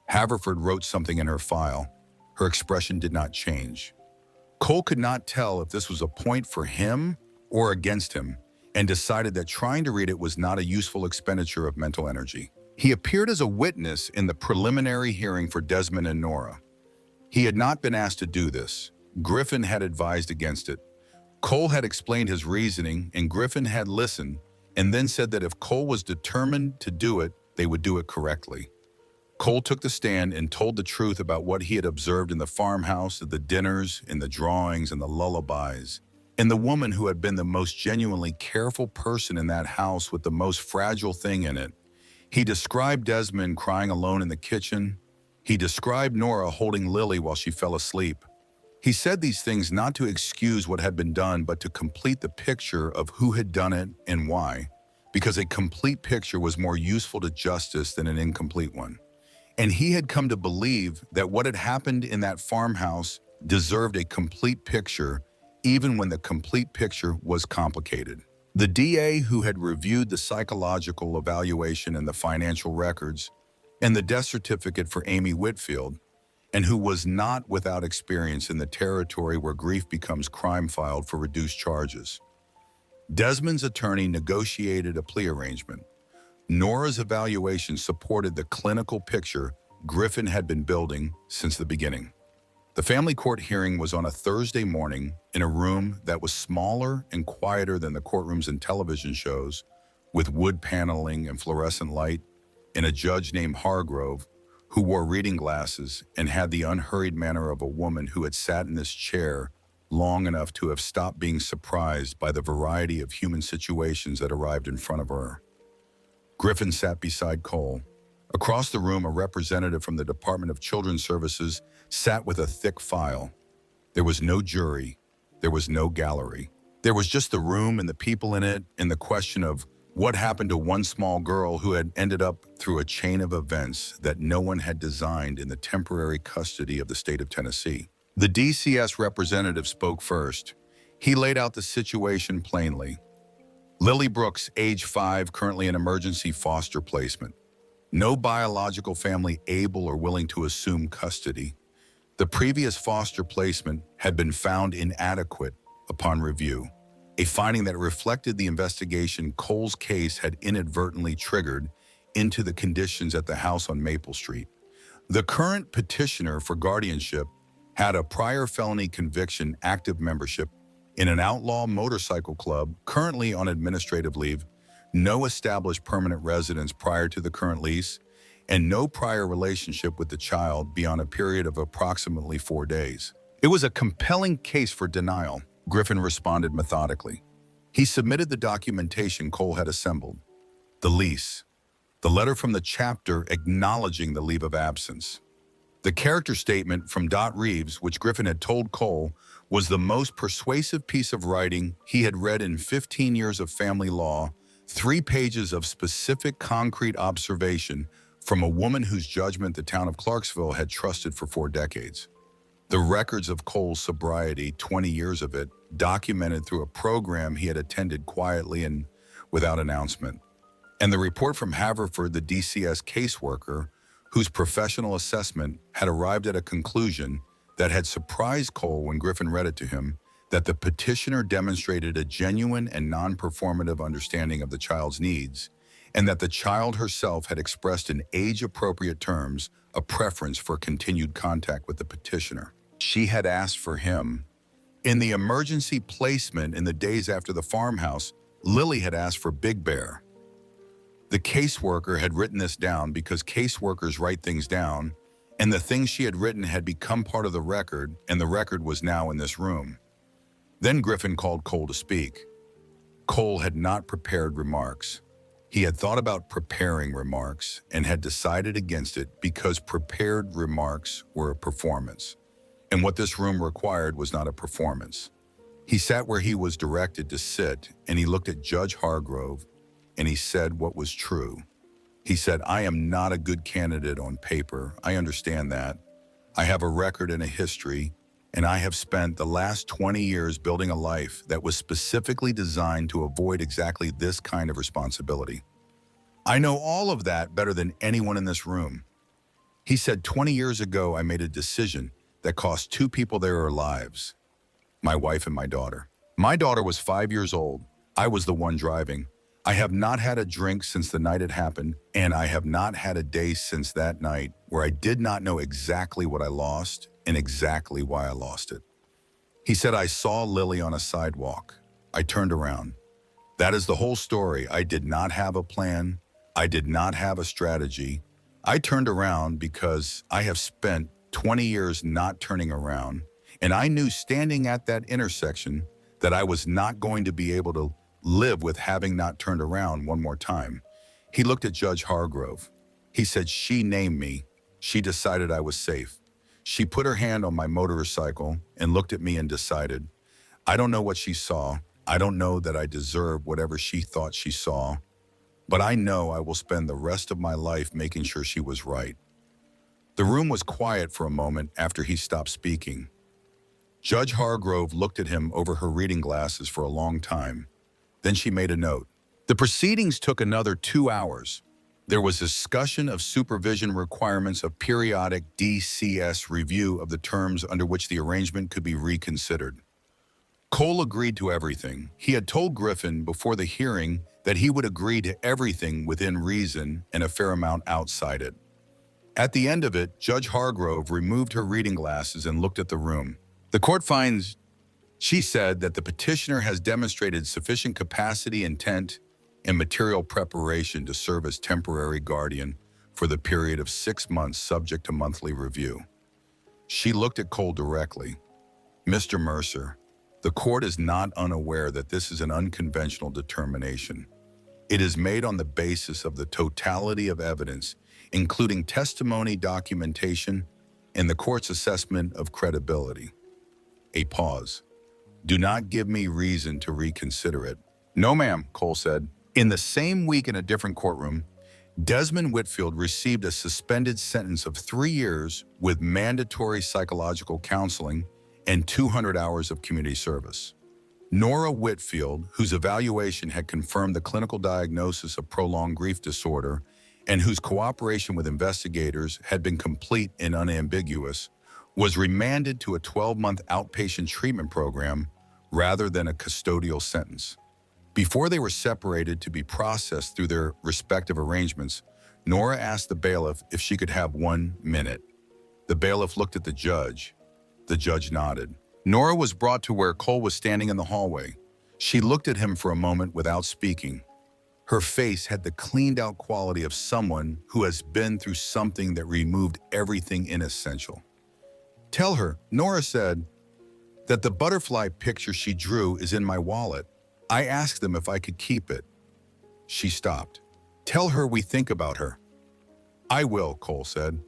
S1: Haverford wrote something in her file. Her expression did not change. Cole could not tell if this was a point for him or against him, and decided that trying to read it was not a useful expenditure of mental energy. He appeared as a witness in the preliminary hearing for Desmond and Nora. He had not been asked to do this. Griffin had advised against it. Cole had explained his reasoning, and Griffin had listened, and then said that if Cole was determined to do it, they would do it correctly. Cole took the stand and told the truth about what he had observed in the farmhouse, the dinners, in the drawings, and the lullabies, and the woman who had been the most genuinely careful person in that house with the most fragile thing in it. He described Desmond crying alone in the kitchen. He described Nora holding Lily while she fell asleep. He said these things not to excuse what had been done, but to complete the picture of who had done it and why, because a complete picture was more useful to justice than an incomplete one. And he had come to believe that what had happened in that farmhouse deserved a complete picture, even when the complete picture was complicated. The DA, who had reviewed the psychological evaluation and the financial records, and the death certificate for Amy Whitfield, and who was not without experience in the territory where grief becomes crime, filed for reduced charges. Desmond's attorney negotiated a plea arrangement. Nora's evaluation supported the clinical picture Griffin had been building since the beginning. The family court hearing was on a Thursday morning in a room that was smaller and quieter than the courtrooms in television shows, with wood paneling and fluorescent light, and a judge named Hargrove, who wore reading glasses and had the unhurried manner of a woman who had sat in this chair long enough to have stopped being surprised by the variety of human situations that arrived in front of her. Griffin sat beside Cole. Across the room, a representative from the Department of Children's Services sat with a thick file. There was no jury. There was no gallery. There was just the room and the people in it, and the question of what happened to one small girl who had ended up through a chain of events that no one had designed in the temporary custody of the state of Tennessee. The DCS representative spoke first. He laid out the situation plainly. Lily Brooks, age 5, currently in emergency foster placement. No biological family able or willing to assume custody. The previous foster placement had been found inadequate upon review, a finding that reflected the investigation Cole's case had inadvertently triggered into the conditions at the house on Maple Street. The current petitioner for guardianship had a prior felony conviction, active membership in an outlaw motorcycle club, currently on administrative leave, no established permanent residence prior to the current lease, and no prior relationship with the child beyond a period of approximately 4 days. It was a compelling case for denial, Griffin responded methodically. He submitted the documentation Cole had assembled: the lease, the letter from the chapter acknowledging the leave of absence. The character statement from Dot Reeves, which Griffin had told Cole was the most persuasive piece of writing he had read in 15 years of family law, 3 pages of specific concrete observation from a woman whose judgment the town of Clarksville had trusted for 4 decades. The records of Cole's sobriety, 20 years of it, documented through a program he had attended quietly and without announcement. And the report from Haverford, the DCS caseworker, whose professional assessment had arrived at a conclusion that had surprised Cole when Griffin read it to him, that the petitioner demonstrated a genuine and non-performative understanding of the child's needs, and that the child herself had expressed in age-appropriate terms a preference for continued contact with the petitioner. She had asked for him. In the emergency placement in the days after the farmhouse, Lily had asked for Big Bear. The caseworker had written this down because caseworkers write things down, and the things she had written had become part of the record, and the record was now in this room. Then Griffin called Cole to speak. Cole had not prepared remarks. He had thought about preparing remarks and had decided against it because prepared remarks were a performance, and what this room required was not a performance. He sat where he was directed to sit, and he looked at Judge Hargrove, and he said what was true. He said, "I am not a good candidate on paper. I understand that. I have a record and a history, and I have spent the last 20 years building a life that was specifically designed to avoid exactly this kind of responsibility. I know all of that better than anyone in this room." He said, 20 years ago, I made a decision that cost 2 people their lives, my wife and my daughter. My daughter was 5 years old. I was the one driving. I have not had a drink since the night it happened, and I have not had a day since that night where I did not know exactly what I lost and exactly why I lost it. He said, I saw Lily on a sidewalk. I turned around. That is the whole story. I did not have a plan. I did not have a strategy. I turned around because I have spent 20 years not turning around, and I knew standing at that intersection that I was not going to be able to live with having not turned around one more time. He looked at Judge Hargrove. He said, she named me. She decided I was safe. She put her hand on my motorcycle and looked at me and decided, I don't know what she saw. I don't know that I deserve whatever she thought she saw, but I know I will spend the rest of my life making sure she was right. The room was quiet for a moment after he stopped speaking. Judge Hargrove looked at him over her reading glasses for a long time. Then she made a note. The proceedings took another 2 hours. There was discussion of supervision requirements of periodic DCS review of the terms under which the arrangement could be reconsidered. Cole agreed to everything. He had told Griffin before the hearing that he would agree to everything within reason and a fair amount outside it. At the end of it, Judge Hargrove removed her reading glasses and looked at the room. The court finds, she said, that the petitioner has demonstrated sufficient capacity, intent, and material preparation to serve as temporary guardian for the period of 6 months subject to monthly review. She looked at Cole directly. Mr. Mercer, the court is not unaware that this is an unconventional determination. It is made on the basis of the totality of evidence, including testimony, documentation, and the court's assessment of credibility. A pause. Do not give me reason to reconsider it. No, ma'am, Cole said. In the same week in a different courtroom, Desmond Whitfield received a suspended sentence of 3 years with mandatory psychological counseling and 200 hours of community service. Nora Whitfield, whose evaluation had confirmed the clinical diagnosis of prolonged grief disorder and whose cooperation with investigators had been complete and unambiguous, was remanded to a 12-month outpatient treatment program rather than a custodial sentence. Before they were separated to be processed through their respective arrangements, Nora asked the bailiff if she could have 1 minute. The bailiff looked at the judge. The judge nodded. Nora was brought to where Cole was standing in the hallway. She looked at him for a moment without speaking. Her face had the cleaned-out quality of someone who has been through something that removed everything inessential. "Tell her," Nora said, "that the butterfly picture she drew is in my wallet. I asked them if I could keep it." She stopped. "Tell her we think about her." "I will," Cole said.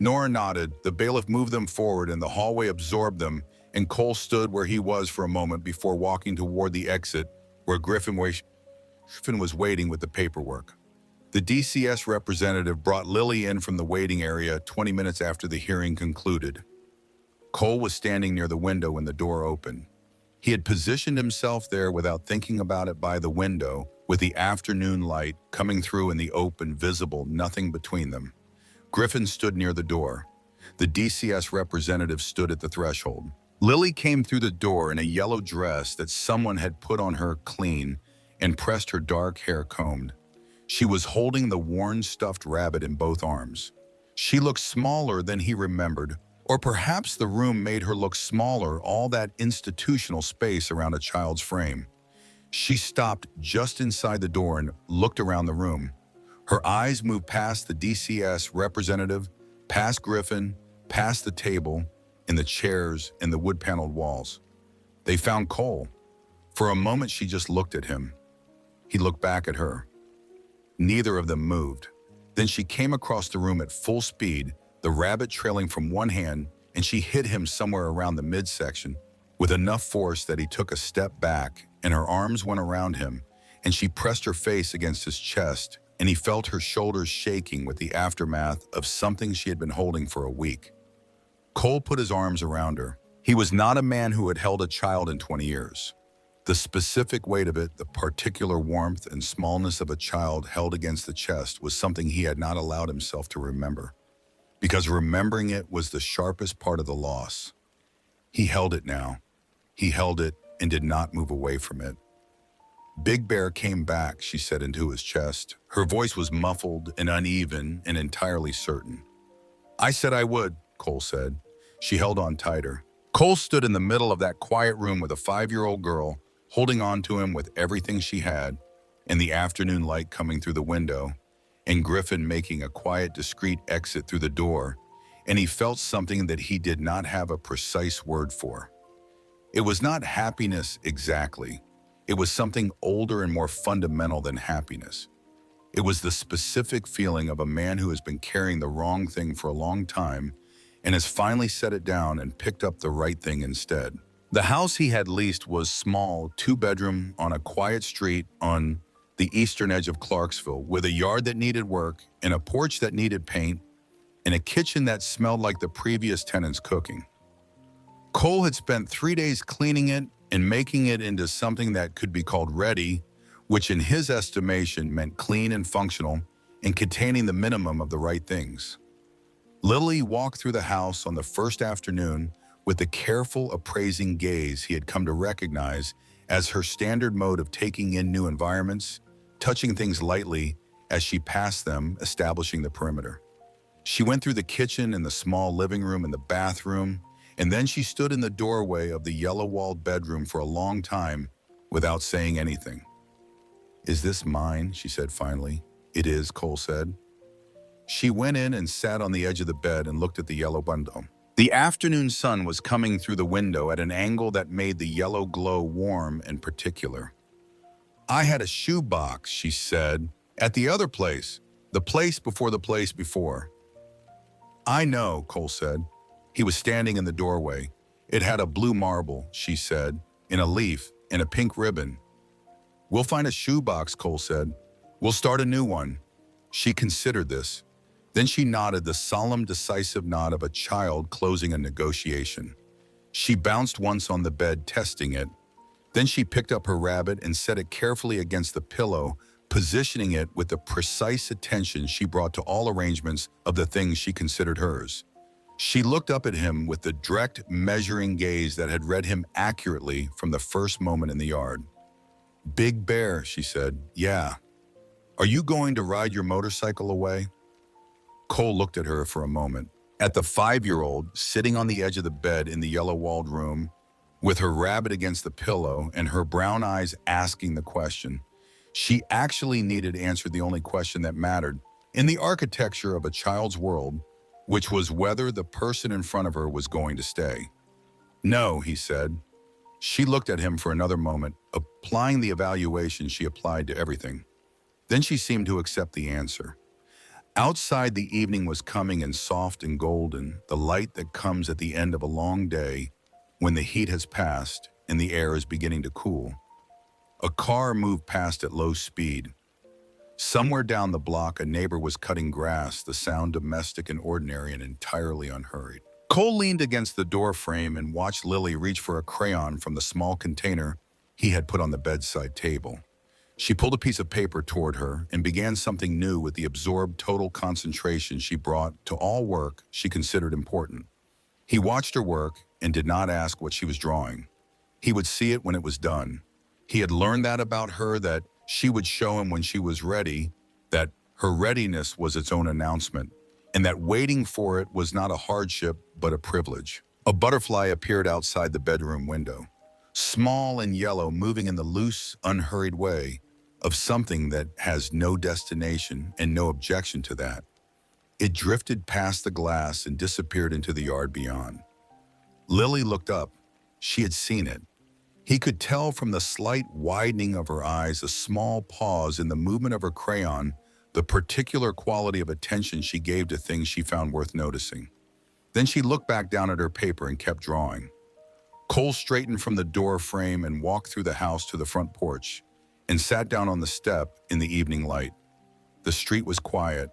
S1: Nora nodded. The bailiff moved them forward and the hallway absorbed them, and Cole stood where he was for a moment before walking toward the exit where Griffin was waiting with the paperwork. The DCS representative brought Lily in from the waiting area 20 minutes after the hearing concluded. Cole was standing near the window when the door opened. He had positioned himself there without thinking about it by the window, with the afternoon light coming through and the open visible, nothing between them. Griffin stood near the door. The DCS representative stood at the threshold. Lily came through the door in a yellow dress that someone had put on her clean and pressed her dark hair combed. She was holding the worn stuffed rabbit in both arms. She looked smaller than he remembered, or perhaps the room made her look smaller, all that institutional space around a child's frame. She stopped just inside the door and looked around the room. Her eyes moved past the DCS representative, past Griffin, past the table, and the chairs and the wood-paneled walls. They found Cole. For a moment, she just looked at him. He looked back at her. Neither of them moved. Then she came across the room at full speed, the rabbit trailing from one hand, and she hit him somewhere around the midsection with enough force that he took a step back, and her arms went around him, and she pressed her face against his chest, and he felt her shoulders shaking with the aftermath of something she had been holding for a week. Cole put his arms around her. He was not a man who had held a child in 20 years. The specific weight of it, the particular warmth and smallness of a child held against the chest, was something he had not allowed himself to remember, because remembering it was the sharpest part of the loss. He held it now. He held it and did not move away from it. "Big Bear came back," she said into his chest. Her voice was muffled and uneven and entirely certain. "I said I would," Cole said. She held on tighter. Cole stood in the middle of that quiet room with a 5-year-old girl, holding on to him with everything she had, and the afternoon light coming through the window, and Griffin making a quiet, discreet exit through the door, and he felt something that he did not have a precise word for. It was not happiness exactly. It was something older and more fundamental than happiness. It was the specific feeling of a man who has been carrying the wrong thing for a long time and has finally set it down and picked up the right thing instead. The house he had leased was small, 2-bedroom on a quiet street on the eastern edge of Clarksville, with a yard that needed work and a porch that needed paint and a kitchen that smelled like the previous tenant's cooking. Cole had spent 3 days cleaning it and making it into something that could be called ready, which in his estimation meant clean and functional and containing the minimum of the right things. Lily walked through the house on the first afternoon with the careful, appraising gaze he had come to recognize as her standard mode of taking in new environments, touching things lightly as she passed them, establishing the perimeter. She went through the kitchen and the small living room and the bathroom, and then she stood in the doorway of the yellow-walled bedroom for a long time without saying anything. "Is this mine?" she said finally. "It is," Cole said. She went in and sat on the edge of the bed and looked at the yellow bundle. The afternoon sun was coming through the window at an angle that made the yellow glow warm and particular. "I had a shoebox," she said, "at the other place, the place before the place before." "I know," Cole said. He was standing in the doorway. "It had a blue marble," she said, "in a leaf and a pink ribbon." "We'll find a shoebox," Cole said. "We'll start a new one." She considered this. Then she nodded, the solemn, decisive nod of a child closing a negotiation. She bounced once on the bed, testing it. Then she picked up her rabbit and set it carefully against the pillow, positioning it with the precise attention she brought to all arrangements of the things she considered hers. She looked up at him with the direct, measuring gaze that had read him accurately from the first moment in the yard. "Big Bear," she said. "Yeah. Are you going to ride your motorcycle away?" Cole looked at her for a moment. At the 5-year-old, sitting on the edge of the bed in the yellow-walled room, with her rabbit against the pillow and her brown eyes asking the question, she actually needed answered the only question that mattered in the architecture of a child's world, which was whether the person in front of her was going to stay. No, he said. She looked at him for another moment, applying the evaluation she applied to everything. Then she seemed to accept the answer. Outside, the evening was coming in soft and golden, the light that comes at the end of a long day when the heat has passed and the air is beginning to cool. A car moved past at low speed. Somewhere down the block, a neighbor was cutting grass, the sound domestic and ordinary and entirely unhurried. Cole leaned against the door frame and watched Lily reach for a crayon from the small container he had put on the bedside table. She pulled a piece of paper toward her and began something new with the absorbed total concentration she brought to all work she considered important. He watched her work and did not ask what she was drawing. He would see it when it was done. He had learned that about her, that she would show him when she was ready, that her readiness was its own announcement, and that waiting for it was not a hardship but a privilege. A butterfly appeared outside the bedroom window, small and yellow, moving in the loose, unhurried way of something that has no destination and no objection to that. It drifted past the glass and disappeared into the yard beyond. Lily looked up. She had seen it. He could tell from the slight widening of her eyes, a small pause in the movement of her crayon, the particular quality of attention she gave to things she found worth noticing. Then she looked back down at her paper and kept drawing. Cole straightened from the door frame and walked through the house to the front porch and sat down on the step in the evening light. The street was quiet.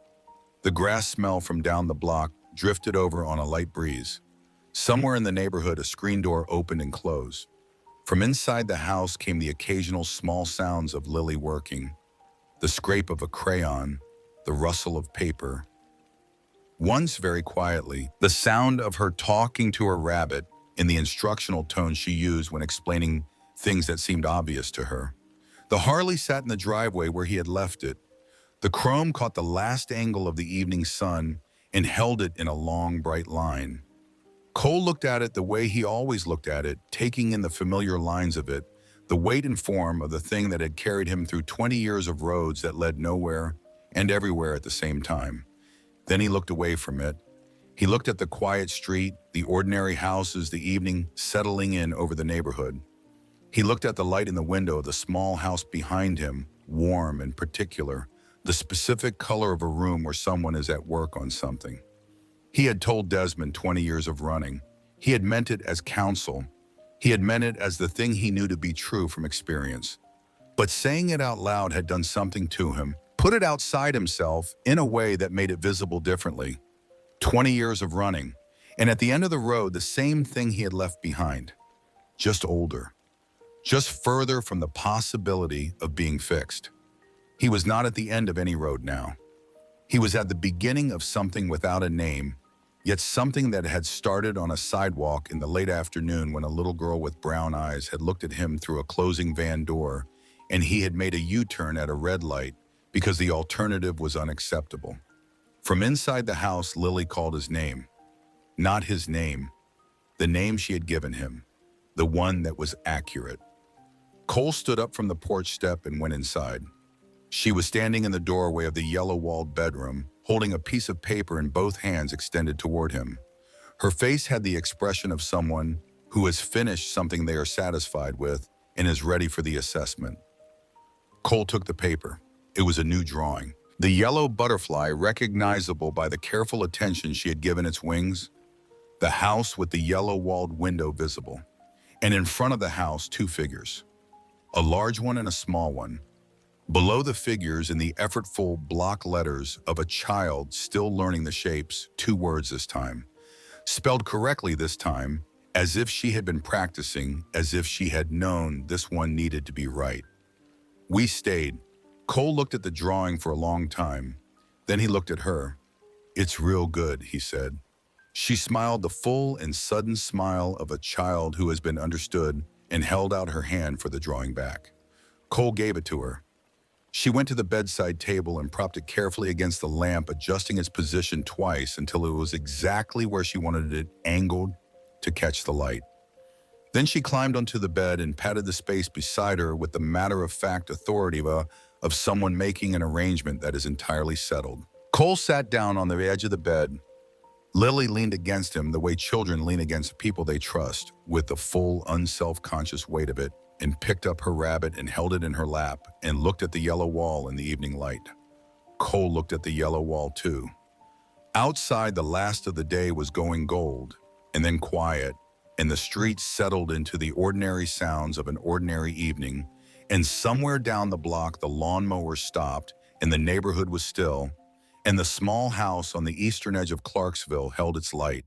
S1: The grass smell from down the block drifted over on a light breeze. Somewhere in the neighborhood, a screen door opened and closed. From inside the house came the occasional small sounds of Lily working, the scrape of a crayon, the rustle of paper. Once, very quietly, the sound of her talking to her rabbit in the instructional tone she used when explaining things that seemed obvious to her. The Harley sat in the driveway where he had left it. The chrome caught the last angle of the evening sun and held it in a long, bright line. Cole looked at it the way he always looked at it, taking in the familiar lines of it, the weight and form of the thing that had carried him through 20 years of roads that led nowhere and everywhere at the same time. Then he looked away from it. He looked at the quiet street, the ordinary houses, the evening settling in over the neighborhood. He looked at the light in the window of the small house behind him, warm and particular, the specific color of a room where someone is at work on something. He had told Desmond 20 years of running. He had meant it as counsel. He had meant it as the thing he knew to be true from experience. But saying it out loud had done something to him, put it outside himself in a way that made it visible differently. 20 years of running, and at the end of the road, the same thing he had left behind, just older, just further from the possibility of being fixed. He was not at the end of any road now. He was at the beginning of something without a name, yet something that had started on a sidewalk in the late afternoon when a little girl with brown eyes had looked at him through a closing van door, and he had made a U-turn at a red light because the alternative was unacceptable. From inside the house, Lily called his name. Not his name, the name she had given him, the one that was accurate. Cole stood up from the porch step and went inside. She was standing in the doorway of the yellow-walled bedroom, holding a piece of paper in both hands extended toward him. Her face had the expression of someone who has finished something they are satisfied with and is ready for the assessment. Cole took the paper. It was a new drawing. The yellow butterfly, recognizable by the careful attention she had given its wings. The house with the yellow-walled window visible. And in front of the house, two figures. A large one and a small one. Below the figures, in the effortful block letters of a child still learning the shapes, two words this time. Spelled correctly this time, as if she had been practicing, as if she had known this one needed to be right. We stayed. Cole looked at the drawing for a long time. Then he looked at her. "It's real good," he said. She smiled the full and sudden smile of a child who has been understood and held out her hand for the drawing back. Cole gave it to her. She went to the bedside table and propped it carefully against the lamp, adjusting its position twice until it was exactly where she wanted it angled to catch the light. Then she climbed onto the bed and patted the space beside her with the matter-of-fact authority of someone making an arrangement that is entirely settled. Cole sat down on the edge of the bed. Lily leaned against him the way children lean against people they trust, with the full, unself-conscious weight of it, and picked up her rabbit and held it in her lap and looked at the yellow wall in the evening light. Cole looked at the yellow wall too. Outside, the last of the day was going gold, and then quiet, and the streets settled into the ordinary sounds of an ordinary evening, and somewhere down the block the lawnmower stopped, and the neighborhood was still, and the small house on the eastern edge of Clarksville held its light.